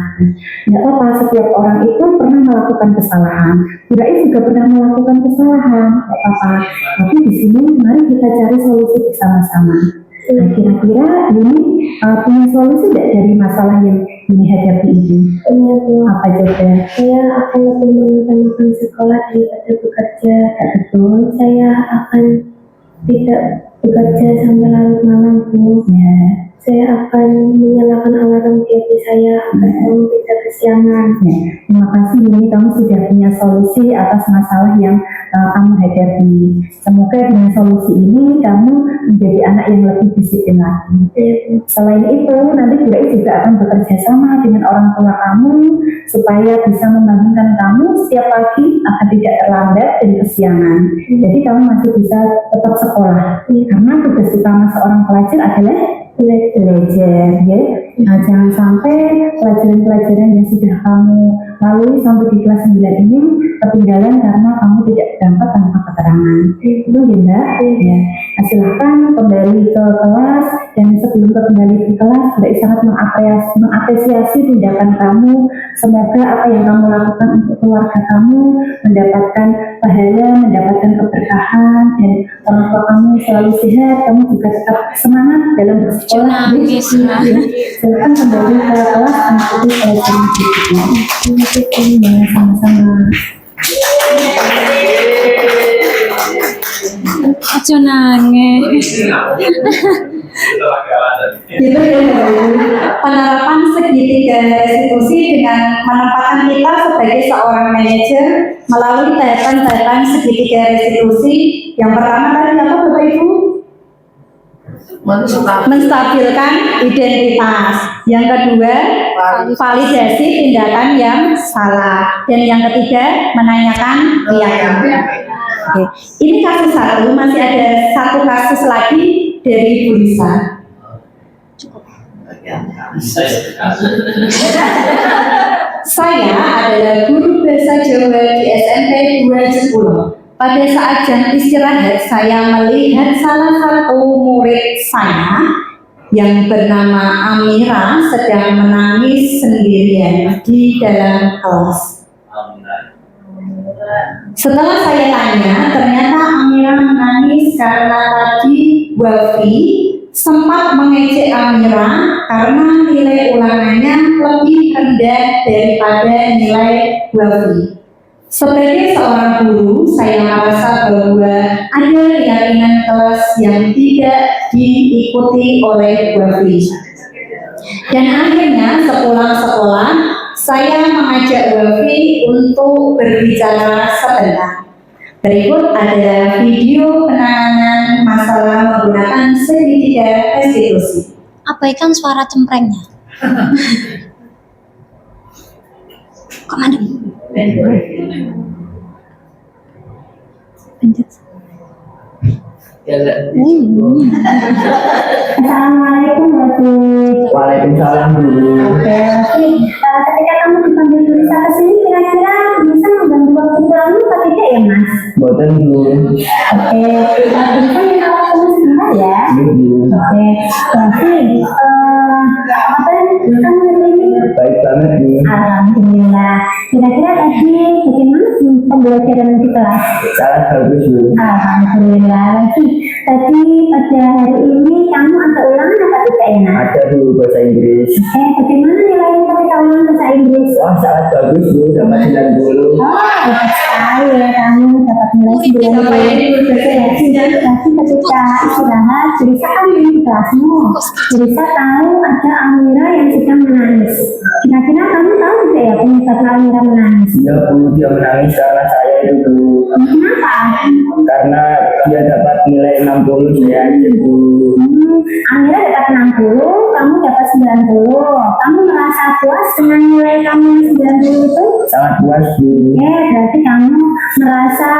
Tidak apa, setiap orang itu pernah melakukan kesalahan. Burai juga pernah melakukan kesalahan. Tidak apa, tapi di sini mari kita cari solusi bersama-sama. Nah, kira-kira ini punya solusi tidak dari masalah yang ini hadapi ini? Apa coba? Saya akan lebih mengutamakan sekolah daripada bekerja. Betul. Saya akan tidak bekerja sampai larut malam, Bu. Ya. Saya akan menyalakan alarm di HP saya agar kamu tidak kesiangan. Ya. Terima kasih, ini kamu sudah punya solusi atas masalah yang kamu hadapi. Semoga dengan solusi ini kamu menjadi anak yang lebih disiplin lagi. Ya. Selain itu, nanti Burai juga akan bekerja sama dengan orang tua kamu supaya bisa membangunkan kamu setiap pagi agar tidak terlambat dan kesiangan. Jadi kamu masih bisa tetap sekolah. Karena tugas utama seorang pelajar adalah belajar, ya. Nah, jangan sampai pelajaran-pelajaran yang sudah kamu lalui sampai di kelas 9 ini ketinggalan karena kamu tidak berangkat tanpa keterangan. Itu ya, Mbak. Ya. Nah, silahkan kembali ke kelas, dan sebelum kembali ke kelas, Mbak sangat mengapresiasi tindakan kamu. Semoga apa yang kamu lakukan untuk keluarga kamu mendapatkan pahala, mendapatkan keberkahan, dan orang tua kamu selalu sehat, kamu juga tetap semangat dalam bersekolah. Silahkan kembali ke kelas mengikuti pelajaran berikutnya. Sama-sama. Aja nangis. Itu penerapan segitiga restitusi dengan menempatkan kita sebagai seorang manajer melalui tahapan-tahapan segitiga restitusi. Yang pertama tadi apa Bapak Ibu? Menstabilkan identitas. Yang kedua, validasi tindakan yang salah. Dan yang ketiga, menanyakan keyakinan. Oke. Ini kasus satu, masih ada satu kasus lagi dari Bu Lisa. Saya adalah guru bahasa Jawa di SMP 210. Pada saat jam istirahat, saya melihat salah satu murid saya yang bernama Amira sedang menangis sendirian di dalam kelas. Setelah saya tanya, ternyata Amira menangis karena tadi Wafi sempat mengejek Amira karena nilai ulangannya lebih rendah daripada nilai Wafi. Sebagai seorang guru, saya merasa bahwa ada keyakinan kelas yang tidak diikuti oleh Wafi. Dan akhirnya sepulang sekolah, saya mengajak Wafi untuk berbicara sebentar. Berikut adalah video penanganan masalah menggunakan segitiga restitusi. Abaikan suara cemprengnya. Kemana? Assalamualaikum warahmatullahi. Waalaikumsalam dulu. Oke, ketika kamu dipanggil Lisa ke sini, kira-kira bisa membantu waktu kamu atau tidak ya, Mas? Boten dulu. Oke, bisa ya kalau kamu sebentar ya. Dulu. Oke, berarti apa kamu ini? Baik banget nih. Alhamdulillah. Kira-kira tadi bagaimana pembelajaran di kelas? Sangat bagus dulu. Alhamdulillah. Tadi pada hari ini kamu ada ulangan apa tidak ya, Nak? Ada dulu bahasa Inggris. Bagaimana nilai ketika ulangan bahasa Inggris? Wah, sangat bagus dulu, dapat 90. Oh, hebat sekali ya kamu dapat nilai Bapak Ibu ketika istirahat, Lisa kan di kelasmu. Lisa tahu ada Amira yang sedang menangis. Kira-kira kamu tahu tidak ya penyebab Amira menangis? Iya Bu, dia menangis karena saya itu Bu. Kenapa? Karena dia dapat nilai 60 saya aja Bu. Amira dapat 60, kamu dapat 90. Kamu merasa puas dengan nilai kamu yang 90 itu? Sangat puas Bu. Oke, berarti kamu merasa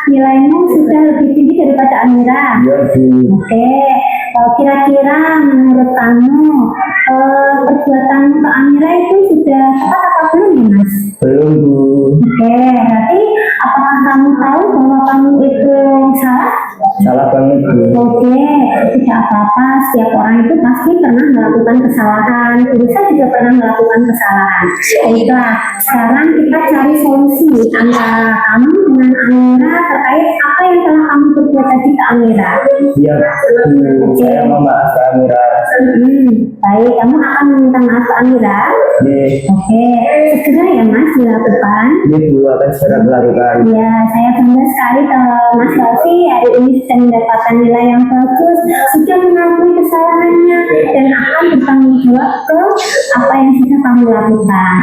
nilaimu sudah lebih tinggi daripada Amira. Iya Bu. Oke, kira-kira menurut kamu perbuatanmu ke Amira itu sudah tepat apa belum ya Mas? Belum Bu. Oke, berarti apakah kamu tahu bahwa kamu itu salah? Salah banget Bu. Oke, tidak apa-apa. Setiap orang itu pasti pernah melakukan kesalahan. Lisa juga pernah melakukan kesalahan. Baiklah, sekarang kita cari solusi antara kamu dengan Amira terkait apa yang telah kamu berbuat tadi ke Amira. Iya Bu, saya mau maaf ke Amira. Baik, kamu akan meminta maaf ke Amira. Nih, Oke, segera ya Mas dilakukan. ini Bu akan segera melakukan. Ya, saya bangga sekali kalau Mas Lofi hari ini sudah mendapatkan nilai yang bagus, sudah mengakui kesalahannya dan akan bertanggung jawab ke apa yang sudah kamu lakukan.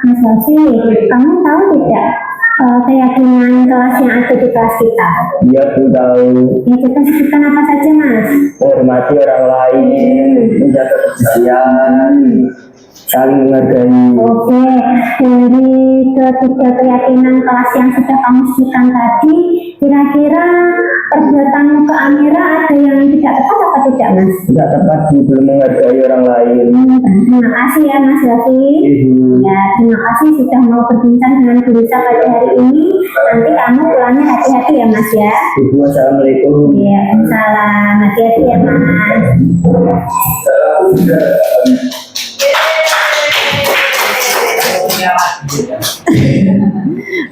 Mas Lofi, kamu tahu tidak keyakinan kelas yang ada di kelas kita? Iya Bu tahu. Ya, kita sebutkan apa saja Mas? Menghormati orang lain, menjaga kebersihan, saling menghargai. Oke, dari ketiga keyakinan kelas yang sudah kamu sebutkan tadi, kira-kira perbuatanmu ke Amira ada yang tidak tepat apa tidak Mas? Tidak tepat Bu, belum menghargai orang lain. Terima kasih ya Mas Lofi. Ibu. Ya, terima kasih sudah mau berbincang dengan Bu Lisa pada hari ini. Nanti kamu pulangnya hati-hati ya Mas ya. Ibu, assalamualaikum. Iya, salam. Hati-hati ya Mas.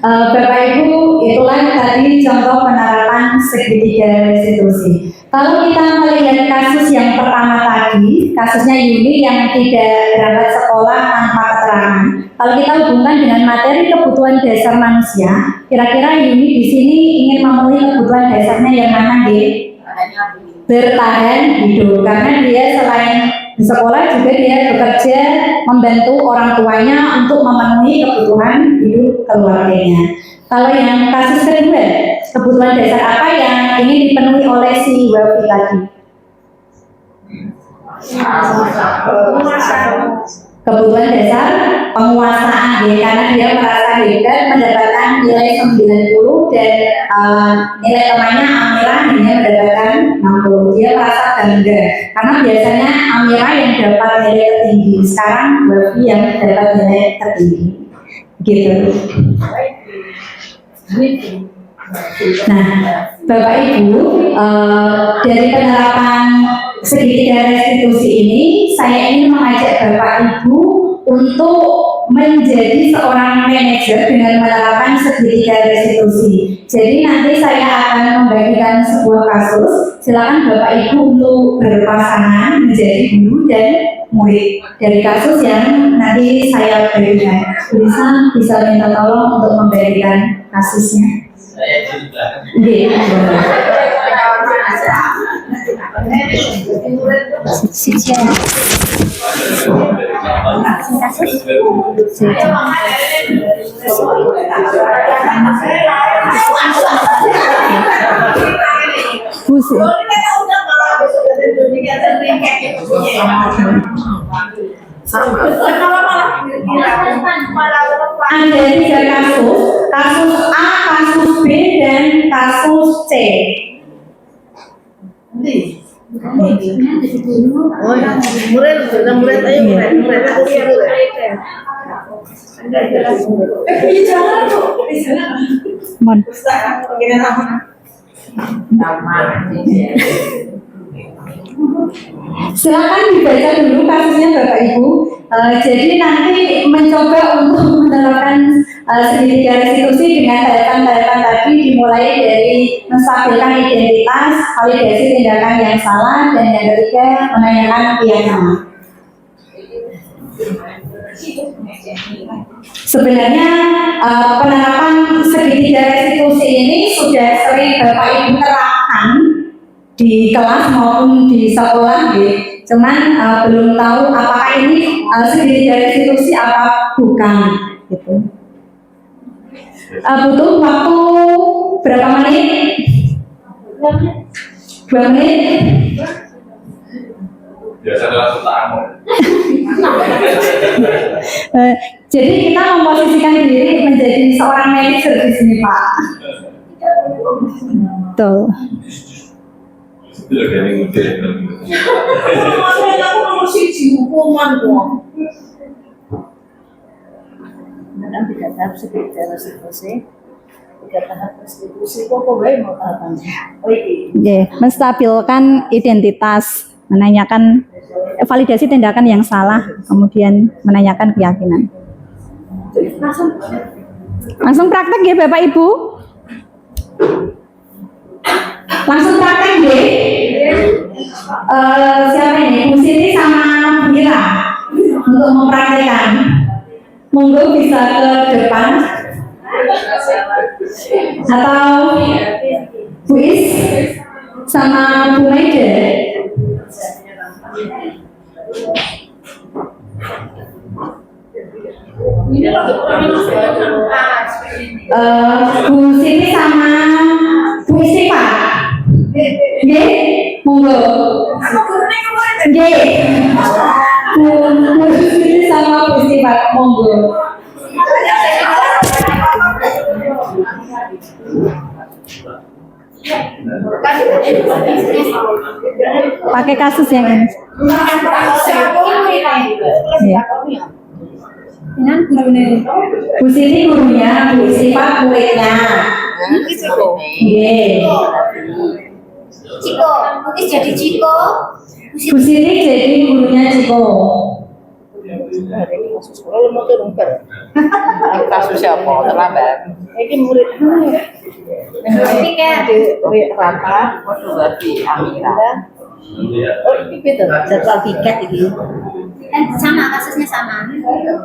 Bapak Ibu, itulah tadi contoh penerapan segitiga restitusi. Kalau kita melihat kasus yang pertama tadi, kasusnya Yuni yang tidak berangkat sekolah tanpa keterangan. Kalau kita hubungkan dengan materi kebutuhan dasar manusia, kira-kira Yuni di sini ingin memenuhi kebutuhan dasarnya yang mana dia? Bertahan hidup, karena dia selain di sekolah juga dia bekerja membantu orang tuanya untuk memenuhi kebutuhan hidup keluarganya. Kalau yang kasus kedua, kebutuhan dasar apa yang ingin dipenuhi oleh si Wafi tadi? Kebutuhan dasar penguasaan dia, karena dia merasa hebat mendapatkan nilai 90 dan nilai temannya Amira hanya mendapatkan 60. Dia merasa bangga karena biasanya Amira yang dapat nilai tertinggi, sekarang Wafi yang dapat nilai tertinggi gitu. Nah, Bapak Ibu, dari penerapan segitiga restitusi ini, saya ingin mengajak Bapak Ibu untuk menjadi seorang manajer dengan menerapkan segitiga restitusi. Jadi nanti saya akan membagikan sebuah kasus. Silakan Bapak Ibu untuk berpasangan menjadi guru dan murid dari kasus yang nanti saya berikan. Bisa minta tolong untuk membagikan kasusnya. Ada 3 kasus, kasus A, kasus B, dan kasus C. Silakan dibaca dulu kasusnya Bapak Ibu. Jadi nanti mencoba untuk menerapkan segitiga restitusi dengan tahapan-tahapan tadi, dimulai dari menstabilkan identitas, validasi tindakan yang salah, dan yang ketiga menanyakan keyakinan. Sebenarnya penerapan segitiga restitusi ini sudah sering Bapak Ibu terapkan di kelas maupun di sekolah, gitu. Cuman belum tahu apakah ini segitiga restitusi apa bukan, gitu. Butuh waktu berapa menit? 2 menit? Biasa langsung tamu. Jadi kita memposisikan diri menjadi seorang manajer di sini, Pak. Betul. Kan 3 tahap segitiga restitusi, 3 tahap restitusi, kok mau tahapannya? Oh iya. Menstabilkan identitas, menanyakan validasi tindakan yang salah, kemudian menanyakan keyakinan. Langsung praktek ya Bapak Ibu. Langsung praktek deh. Siapa ini? Bu Siti sama Bu Mira untuk mempraktekkan. Monggo bisa ke depan. Atau Bu Is sama Bu Maida. Bu Siti sama Bu Istighfar. Nggih, monggo. Nggih. Bu Siti sama Bu Istighfar, monggo. Pakai kasus yang ini. Ya. Bu Siti gurunya, Bu Istighfar muridnya. Nggih. Ciko, Is jadi Ciko. Bu Siti jadi gurunya Ciko. Kalau mau turun ber. Kasus siapa? Terlambat. Ini murid. Tiket. Rapat, waktu berarti Amira. Oh, ini beda. Jadwal tiket ini. Sama kasusnya sama.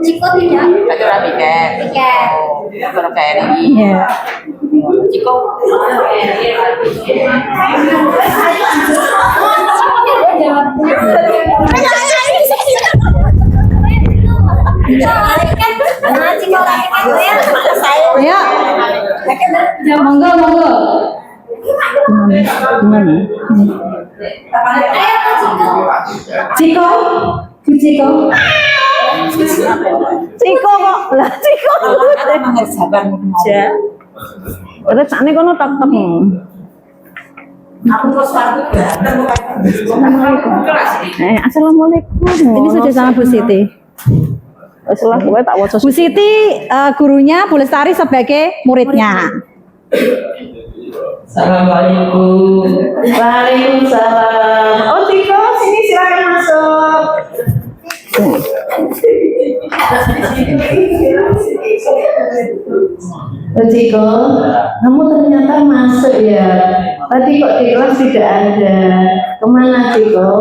Ciko tidak. Jadwal tiket. Tiket. Terus KRI. Ya. Ciko. Ya. Monggo, monggo. Gimana? Ciko, Bu Ciko. Ciko kok. Lah Ciko. Ja. Ora sakne kono tok-tok. Aku kok sepatu Assalamualaikum. Ini sudah sama Bu Siti. Setelah gue tak waca. Bu Siti gurunya, Bu Lestari sebagai muridnya. Assalamualaikum. Waalaikumsalam. Oh Tiko, sini silakan masuk. Tiko, kamu ternyata masuk ya. Tadi kok di kelas tidak ada. Kemana Tiko?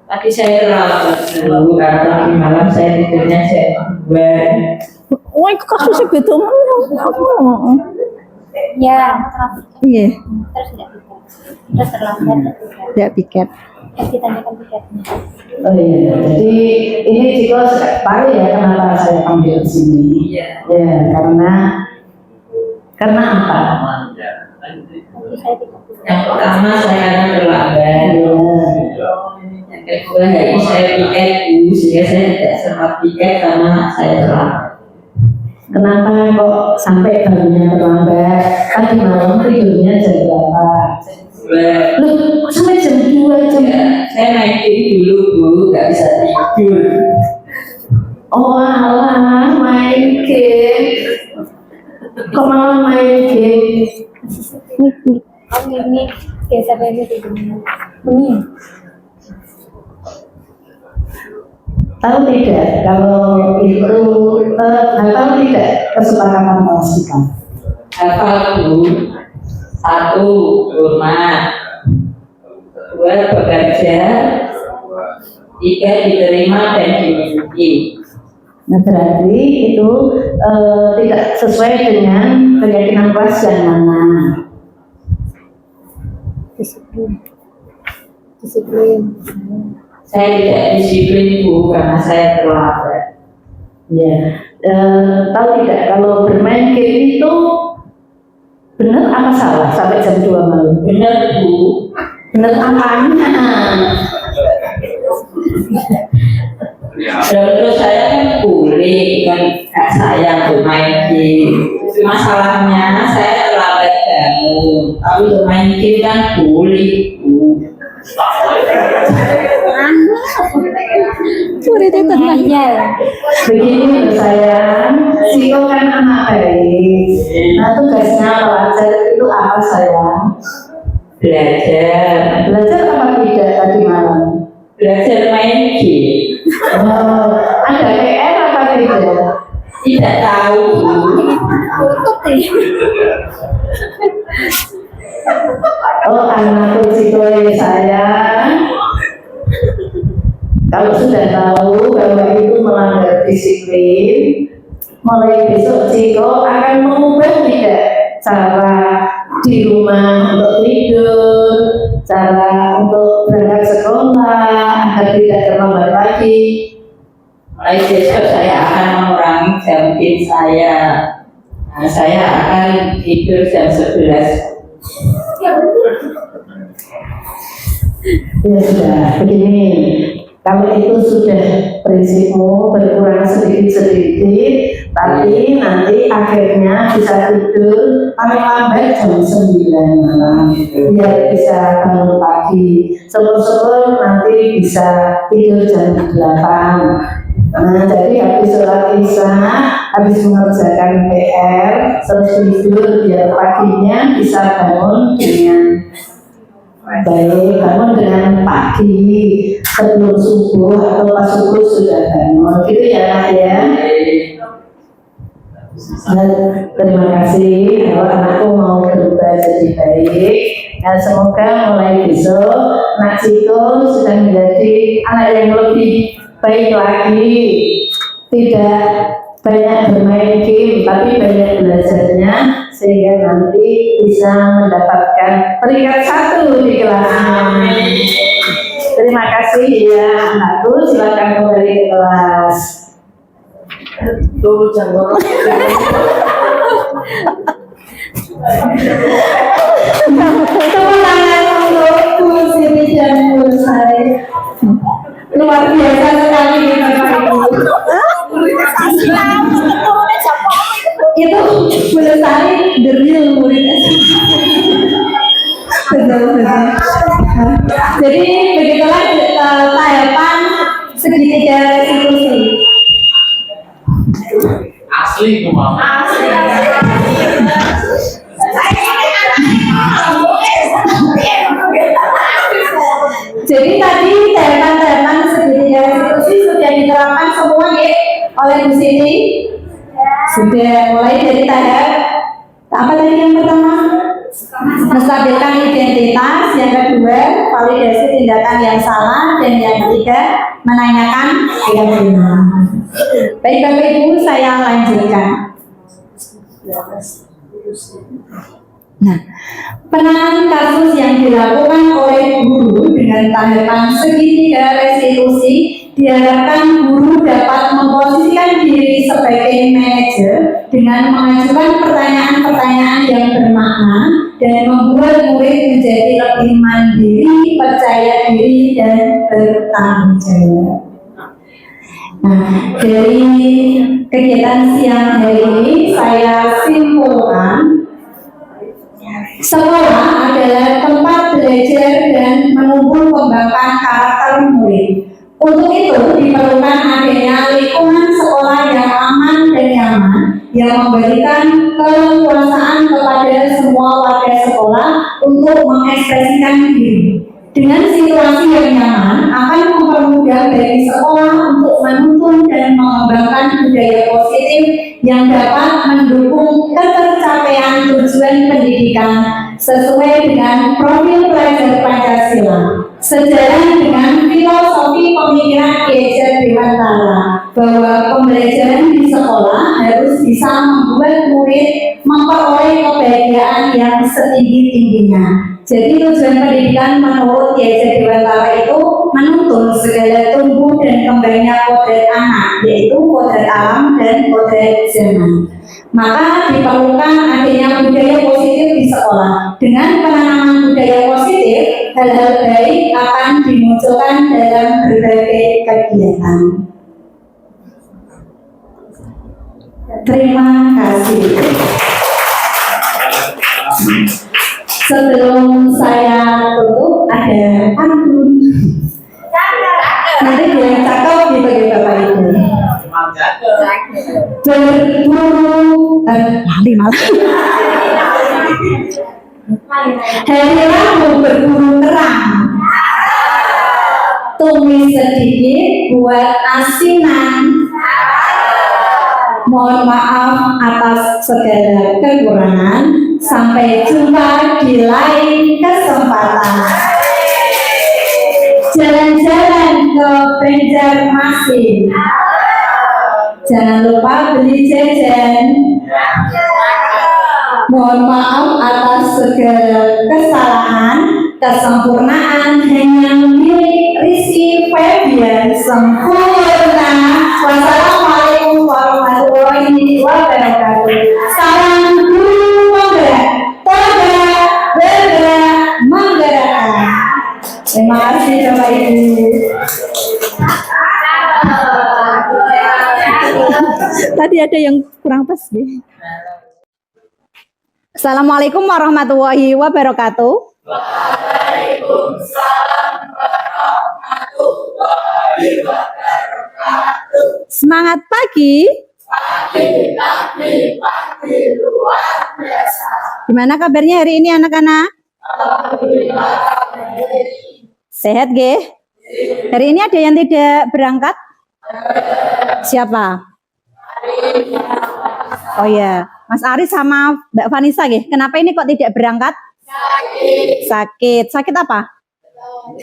Tadi saya rawat dulu karena tadi malam saya tidurnya jam 2. Wah, itu kasusnya beda mana? Ya, Iya, terus tidak tiket. Terus terlambat tidak tiket. ditanyakan tiketnya. Oh iya, jadi ini Ciko tahu ya kenapa saya panggil di sini? Ya, karena apa? Yang pertama saya akan terlambat. Yang kedua hari saya piket sehingga saya tidak sempat piket karena saya terlambat. Kenapa kok sampai barunya terlambat? Tadi malam tidurnya jam berapa? Loh, kok sampai jam 2 jam? Saya main game dulu Bu, nggak bisa tidur. Oh alah, main game. Kok malah main game? Ini geser lagi di sini. Tahu tidak kalau itu tahu tidak kesepakatan kelas kita? Hafal Bu. 1 hormat, 2 bekerja, 3 diterima dan dimiliki, Nah, berarti itu tidak sesuai dengan keyakinan kelas yang mana. Disiplin. Saya tidak disiplin Bu karena saya terlambat. Ya, tahu tidak kalau bermain game itu benar apa salah sampai jam 2 malam? Benar Bu. Benar apanya? Menurut saya kan boleh kan hak saya bermain game. Masalahnya saya terlambat bangun. Tapi bermain game kan boleh Bu. Iya. Begini loh sayang, Siko kan anak baik. Nah, tugasnya pelajar itu apa sayang? Belajar. Belajar apa tidak tadi malam? Belajar main game. Oh, ada PR apa tidak? Tidak tahu Bu. Oh, anakku Siko sayang. Kalau sudah tahu bahwa itu melanggar disiplin, mulai besok Ciko akan mengubah tidak cara di rumah untuk tidur, cara untuk berangkat sekolah agar tidak terlambat lagi. Mulai besok saya akan mengurangi jam game saya. Nah, saya akan tidur jam 11. Ya sudah, begini. Kalau itu sudah prinsipmu berkurang sedikit-sedikit, tapi nanti akhirnya bisa tidur paling lambat jam 9 malam, biar bisa bangun pagi. Syukur-syukur nanti bisa tidur jam 8. Nah, jadi habis sholat isya, habis mengerjakan PR, terus tidur biar paginya bisa bangun dengan baik, bangun dengan pagi sebelum subuh atau pas subuh sudah bangun, gitu ya Nak ya. Terima kasih kalau anakku mau berubah jadi baik. Dan semoga mulai besok Nak Ciko sudah menjadi anak yang lebih baik lagi, tidak banyak bermain game tapi banyak belajarnya sehingga nanti bisa mendapatkan peringkat 1 di kelasnya. Terima kasih ya anakku, silakan kembali ke kelas. Tuh jangan Tepuk tangan untukku Siti dan Mulsari. Luar biasa sekali Bapak Ibu. Itu Mulsari the real murid betul. Jadi begitulah tahapan segitiga restitusi. Asli itu mau. Jadi tadi tahapan-tahapan segitiga restitusi sudah diterapkan semua ya oleh Bu Siti. Sudah mulai dari tahap apa tadi yang pertama? Menstabilkan identitas, yang kedua validasi tindakan yang salah, dan yang ketiga menanyakan yang benar. Baik Bapak Ibu, saya lanjutkan. Nah, penanganan kasus yang dilakukan oleh guru dengan tahapan segitiga restitusi diharapkan guru dapat memposisikan diri sebagai manajer dengan mengajukan pertanyaan-pertanyaan yang bermakna dan membuat murid menjadi lebih mandiri, percaya diri, dan bertanggung jawab. Nah, dari kegiatan siang hari ini saya simpulkan sekolah adalah tempat belajar dan menumbuh kembangkan karakter murid. Untuk itu diperlukan adanya lingkungan sekolah yang aman dan nyaman yang memberikan keleluasaan kepada semua warga sekolah untuk mengekspresikan diri. Dengan situasi yang nyaman akan mempermudah bagi sekolah untuk menuntun dan mengembangkan budaya positif yang dapat mendukung ketercapaian tujuan pendidikan sesuai dengan profil pelajar Pancasila. Sejalan dengan filosofi pemikiran Kiai Dewantara bahwa pembelajaran di sekolah harus bisa membuat murid memperoleh kebahagiaan yang setinggi-tingginya. Jadi tujuan pendidikan menurut Kiai Dewantara itu menuntun segala tumbuh dan kembangnya kodrat anak, yaitu kodrat alam dan kodrat zaman. Maka diperlukan adanya budaya positif di sekolah. Dengan penanaman budaya positif, hal-hal baik akan dimunculkan dalam berbagai kegiatan. Terima kasih. Sebelum saya tutup, ada pantun. Nanti yang cakep dibagi Bapak Ibu. Berburu lali malah. Hari Rabu berburu terang. Tumis sedikit buat asinan. Mohon maaf atas segala kekurangan. Sampai jumpa di lain kesempatan. Jalan-jalan ke Banjarmasin. Jangan lupa beli jajan. Mohon maaf atas segala kesalahan. Kesempurnaan hanya milik Rizky Febian. Sempurna. Wassalamualaikum warahmatullahi wabarakatuh. Salam guru penggerak, tergerak, bergerak, menggerakkan. Terima kasih Bapak Ibu. Tadi ada yang kurang pas nih. Assalamualaikum warahmatullahi wabarakatuh. Waalaikumsalam warahmatullahi wabarakatuh. Semangat pagi. Pagi luar biasa. Gimana kabarnya hari ini anak-anak? Sehat ge? Hari ini ada yang tidak berangkat? Siapa? Oh ya, Mas Ari sama Mbak Vanessa ge. Kenapa ini kok tidak berangkat? Sakit. Sakit apa?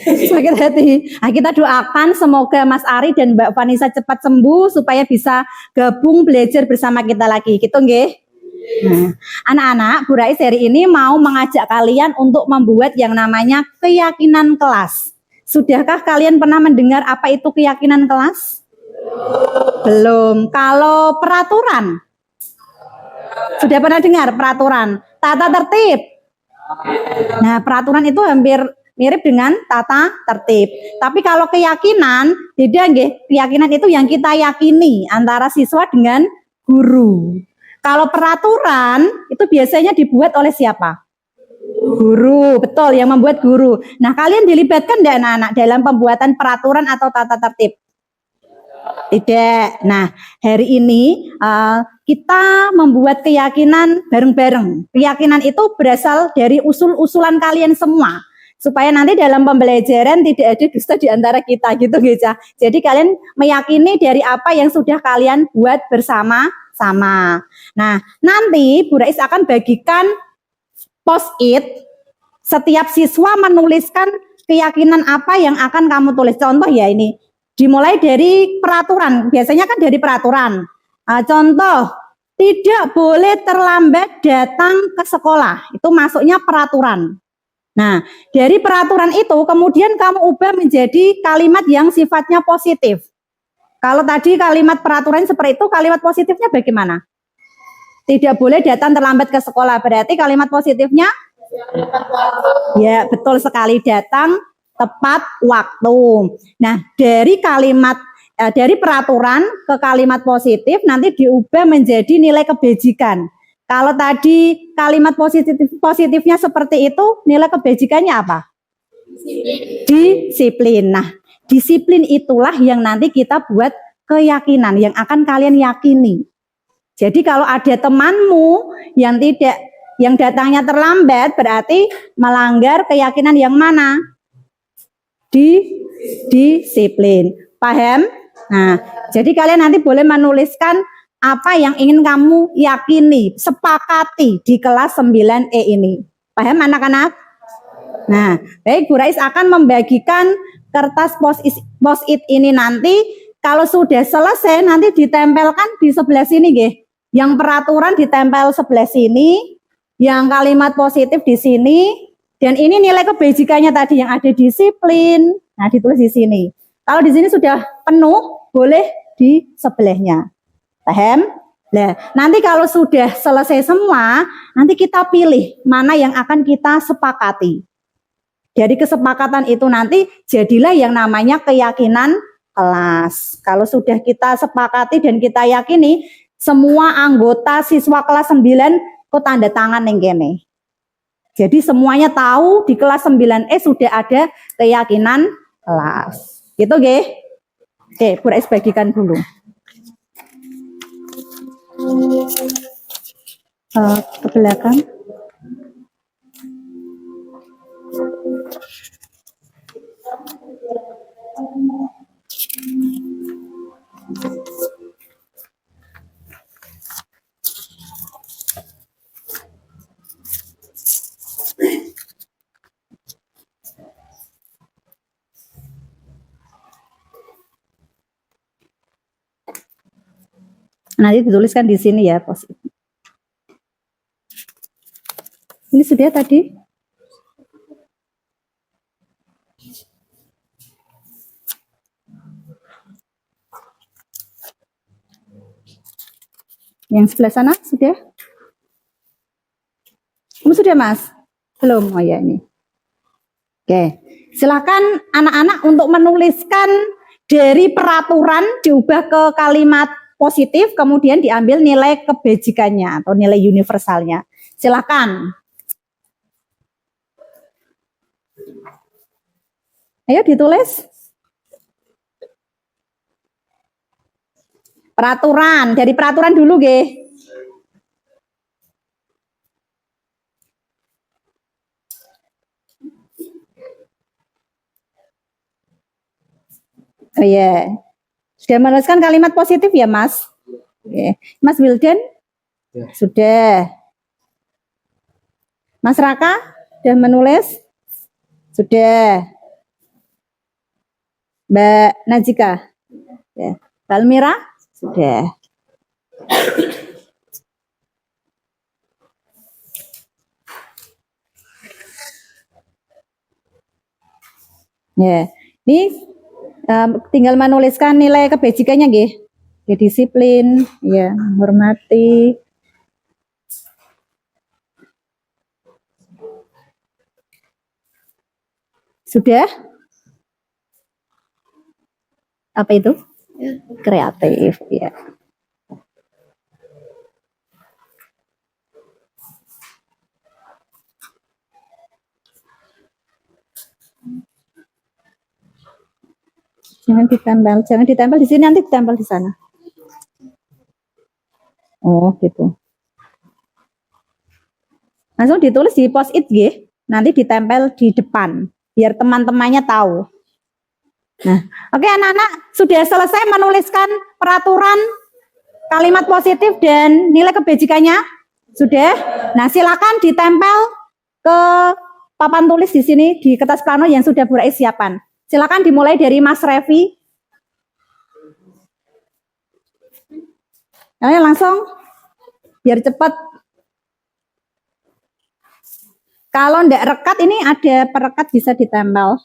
Sakit hati. Nah, kita doakan semoga Mas Ari dan Mbak Vanessa cepat sembuh supaya bisa gabung belajar bersama kita lagi. Gitu nggih? Nah, anak-anak, Bu Rais hari ini mau mengajak kalian untuk membuat yang namanya keyakinan kelas. Sudahkah kalian pernah mendengar apa itu keyakinan kelas? Belum. Kalau peraturan? Sudah pernah dengar peraturan? Tata tertib. Nah, peraturan itu hampir mirip dengan tata tertib. Tapi kalau keyakinan, beda nggih. Keyakinan itu yang kita yakini antara siswa dengan guru. Kalau peraturan itu biasanya dibuat oleh siapa? Guru, betul, yang membuat guru. Nah, kalian dilibatkan enggak anak-anak dalam pembuatan peraturan atau tata tertib? Tidak. Nah, hari ini kita membuat keyakinan bareng-bareng. Keyakinan itu berasal dari usul-usulan kalian semua. Supaya nanti dalam pembelajaran tidak ada dusta di antara kita gitu Geca. Jadi kalian meyakini dari apa yang sudah kalian buat bersama-sama. Nah, nanti Bu Rais akan bagikan post-it. Setiap siswa menuliskan keyakinan apa yang akan kamu tulis. Contoh ya ini. Dimulai dari peraturan, biasanya kan dari peraturan. Contoh, tidak boleh terlambat datang ke sekolah. Itu masuknya peraturan. Nah, dari peraturan itu kemudian kamu ubah menjadi kalimat yang sifatnya positif. Kalau tadi kalimat peraturan seperti itu, kalimat positifnya bagaimana? Tidak boleh datang terlambat ke sekolah. Berarti kalimat positifnya? Ya, betul sekali, datang tepat waktu. Nah, dari kalimat dari peraturan ke kalimat positif nanti diubah menjadi nilai kebajikan. Kalau tadi kalimat positifnya seperti itu, nilai kebajikannya apa? Disiplin. Nah, disiplin itulah yang nanti kita buat keyakinan yang akan kalian yakini. Jadi kalau ada temanmu yang datangnya terlambat, berarti melanggar keyakinan yang mana? Disiplin. Paham? Nah, jadi kalian nanti boleh menuliskan apa yang ingin kamu yakini, sepakati di kelas 9E ini. Paham anak-anak? Nah, baik, Bu Rais akan membagikan kertas post-it ini nanti. Kalau sudah selesai nanti ditempelkan di sebelah sini, nggih. Yang peraturan ditempel sebelah sini, yang kalimat positif di sini, dan ini nilai kebajikannya tadi yang ada disiplin. Nah, ditulis di sini. Kalau di sini sudah penuh, boleh di sebelahnya. Paham? Nah, nanti kalau sudah selesai semua, nanti kita pilih mana yang akan kita sepakati. Dari kesepakatan itu nanti jadilah yang namanya keyakinan kelas. Kalau sudah kita sepakati dan kita yakini, semua anggota siswa kelas 9 kok tanda tangan yang kene. Jadi semuanya tahu di kelas 9E sudah ada keyakinan kelas. Gitu nggih? Oke, Bu Rais bagikan dulu. Ke belakang. Nanti dituliskan di sini ya, post-it. Ini sudah tadi. Yang sebelah sana sudah? Kamu sudah, Mas? Belum? Oh ya, ini. Oke. Silakan anak-anak untuk menuliskan dari peraturan diubah ke kalimat positif, kemudian diambil nilai kebajikannya atau nilai universalnya. Silakan. Ayo ditulis. Peraturan, dari peraturan dulu, nggih. Oh ya. Sudah menuliskan kalimat positif ya, Mas? Oke. Mas Wildan? Ya. Sudah. Mas Raka? Sudah menulis? Sudah. Mbak Najika? Ya. Mbak Almira? Sudah. Ya. Ini tinggal menuliskan nilai kebajikannya, nggih. Ya, disiplin, ya, menghormati. Sudah? Apa itu? Kreatif, ya. Jangan ditempel di sini, nanti ditempel di sana. Oh, gitu. Langsung ditulis di post-it, nggih. Nanti ditempel di depan, biar teman-temannya tahu. Nah, oke anak-anak, sudah selesai menuliskan peraturan, kalimat positif dan nilai kebajikannya? Sudah? Nah, silakan ditempel ke papan tulis di sini di kertas plano yang sudah Bu Rais siapkan. Silakan dimulai dari Mas Revi. Ayo langsung, biar cepat. Kalau enggak rekat, ini ada perekat bisa ditempel.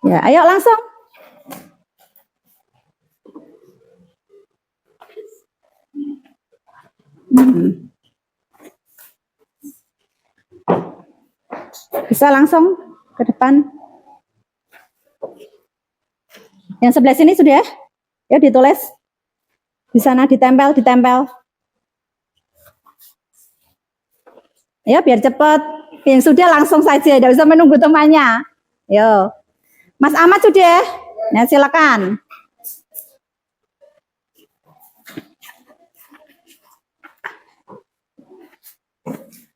Ya, ayo langsung. Bisa langsung ke depan. Yang sebelah sini sudah? Ya, ditulis. Di sana ditempel. Ya, biar cepat. Yang sudah langsung saja, tidak usah menunggu temannya. Yo. Mas Ahmad sudah? Nah, silakan.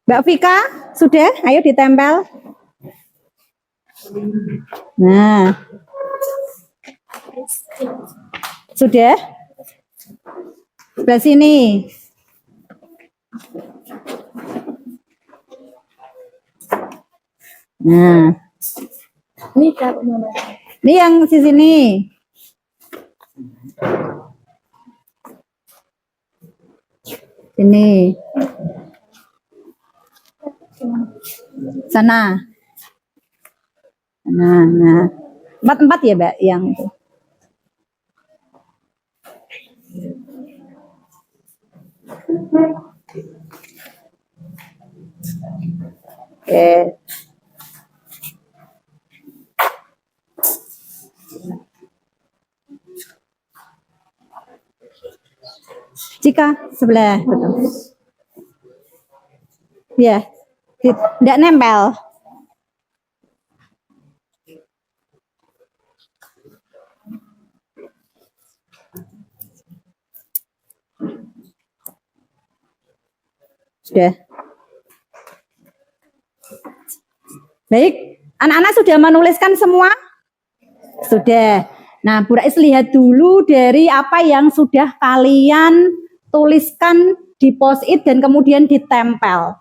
Mbak Vika, sudah? Ayo ditempel. Nah. Sudah? Sebelah sini. Nah, Ini taruh mana? ini yang di sini. Ini. Sana. Nah. Empat ya, Mbak, yang itu. Oke. Jika sebelah, betul. Ya, tidak nempel. Sudah. Baik, anak-anak sudah menuliskan semua? Sudah. Nah, Bu Rais lihat dulu dari apa yang sudah kalian tuliskan di post-it dan kemudian ditempel.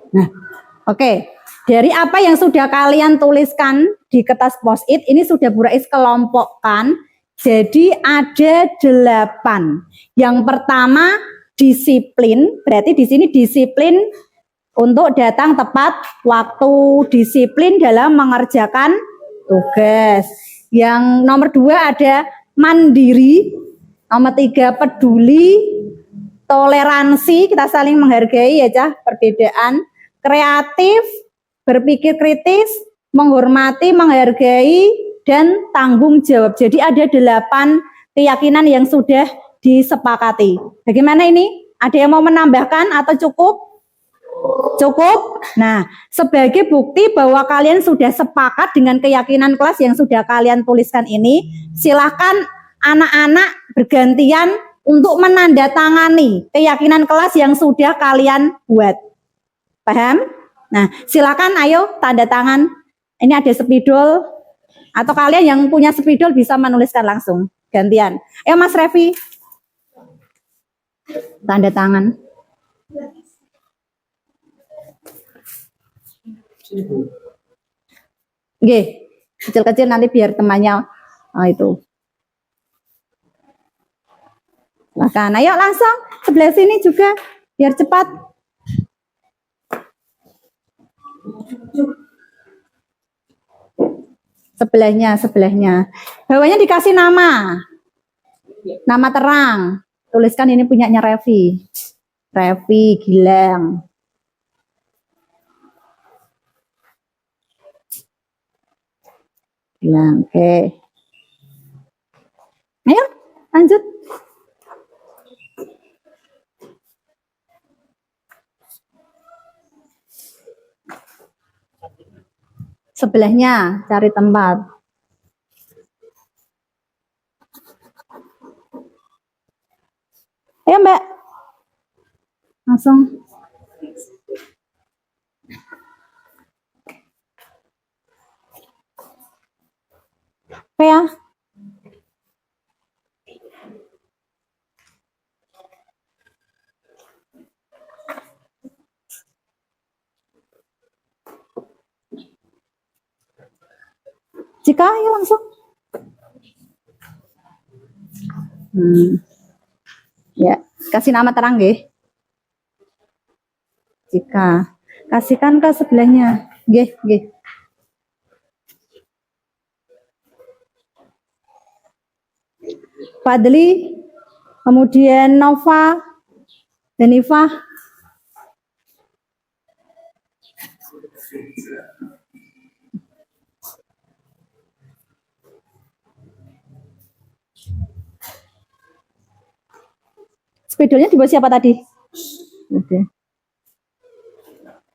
Nah, oke. Dari apa yang sudah kalian tuliskan di kertas post-it, ini sudah Bu Rais kelompokkan. Jadi ada 8. Yang pertama disiplin, berarti di sini disiplin untuk datang tepat waktu, disiplin dalam mengerjakan tugas. Yang nomor 2 ada mandiri, nomor 3 peduli, toleransi, kita saling menghargai ya Cah, perbedaan, kreatif, berpikir kritis, menghormati, menghargai, dan tanggung jawab. Jadi ada 8 keyakinan yang sudah disepakati. Bagaimana ini? Ada yang mau menambahkan atau cukup? Cukup? Nah, sebagai bukti bahwa kalian sudah sepakat dengan keyakinan kelas yang sudah kalian tuliskan ini, silakan anak-anak bergantian untuk menandatangani keyakinan kelas yang sudah kalian buat. Paham? Nah, silakan ayo tanda tangan. Ini ada spidol, atau kalian yang punya spidol bisa menuliskan langsung. Gantian. Ayo Mas Revi. Tanda tangan. Oke, kecil-kecil nanti biar temannya itu. Silakan. Ayo langsung sebelah sini juga biar cepat. Sebelahnya. Bawahnya dikasih nama. Nama terang. Tuliskan ini punyanya Revi. Revi Gilang. Gilang, oke. Ayo, lanjut. Sebelahnya, cari tempat. Ayo Mbak. Langsung. Apa ya? Jika ayo langsung. Ya, kasih nama terang nggih. Jika kasihkan ke sebelahnya. Nggih, nggih. Fadli, kemudian Nova, Denifah. Spidolnya dibawa siapa tadi? Oke.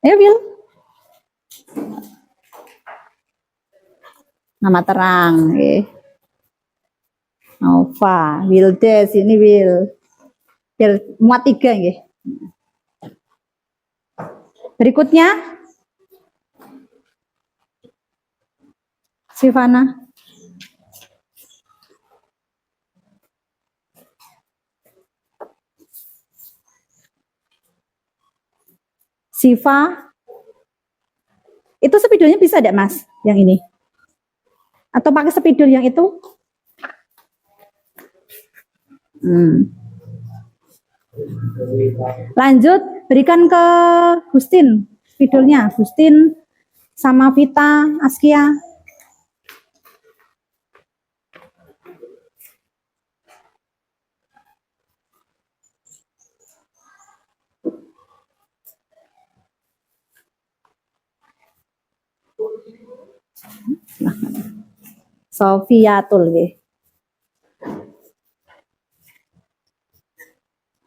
Ayo, Wil. Nama terang, Nova, Wildes, ini Wil. Muat 3, nggih. Berikutnya, Sivana. Siva. Itu spidolnya bisa tidak, Mas? Yang ini? Atau pakai spidol yang itu? Lanjut, berikan ke Gustin spidolnya. Gustin sama Vita, Askia. Sofiatul, nggih.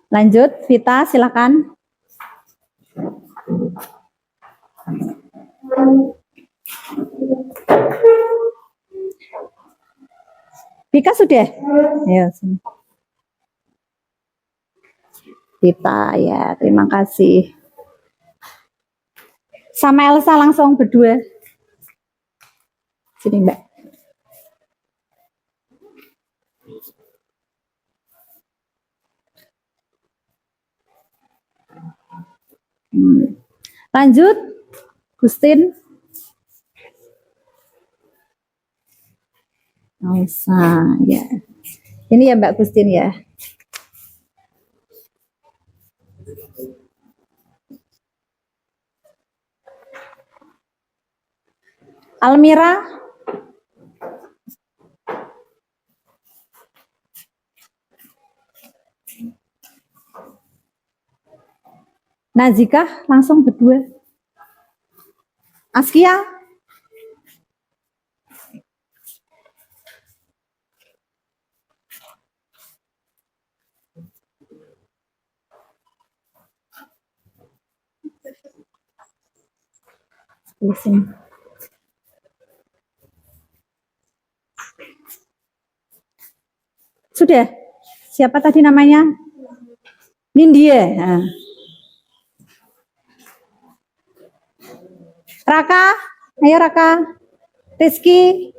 Lanjut, Vita, silakan. Vika sudah? Ya, sini. Vita, ya, terima kasih. Sama Elsa langsung berdua. Sini, Mbak. Lanjut, Gustin. Elsa, ya. Ini ya Mbak Gustin ya. Almira. Nazika langsung berdua. Askia. Listen. Sudah? Siapa tadi namanya? Nindya. Nah. Raka, ayo Raka. Rizky.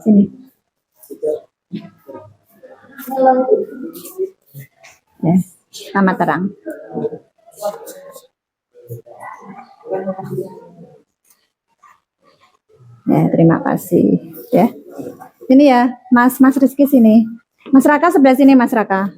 Sini. Ya, sama terang. Ya, terima kasih. Ya, ini ya, Mas Rizky sini. Mas Raka sebelah sini, Mas Raka.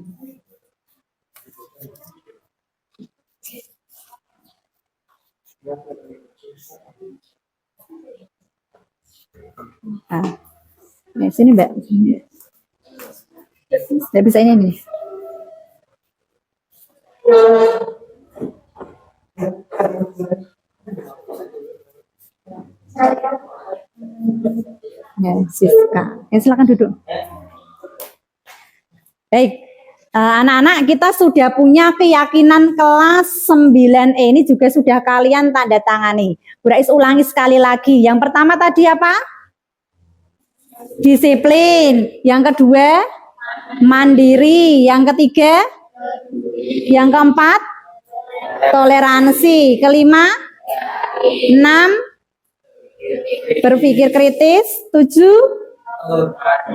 Ya, sini Mbak. Saya bisa ini nih. Ya, Siska. Ya, silakan duduk. Baik, anak-anak kita sudah punya keyakinan kelas 9E ini juga sudah kalian tanda tangani. Bu Rais ulangi sekali lagi. Yang pertama tadi apa? Disiplin. Yang kedua, mandiri. Yang ketiga, yang keempat, toleransi. Kelima, 6, berpikir kritis. 7,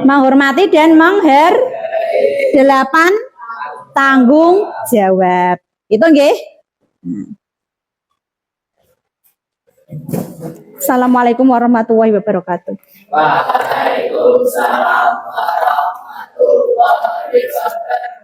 menghormati dan 8, tanggung jawab. Itu nggih. Assalamualaikum warahmatullahi wabarakatuh. Waalaikumsalam warahmatullahi wabarakatuh.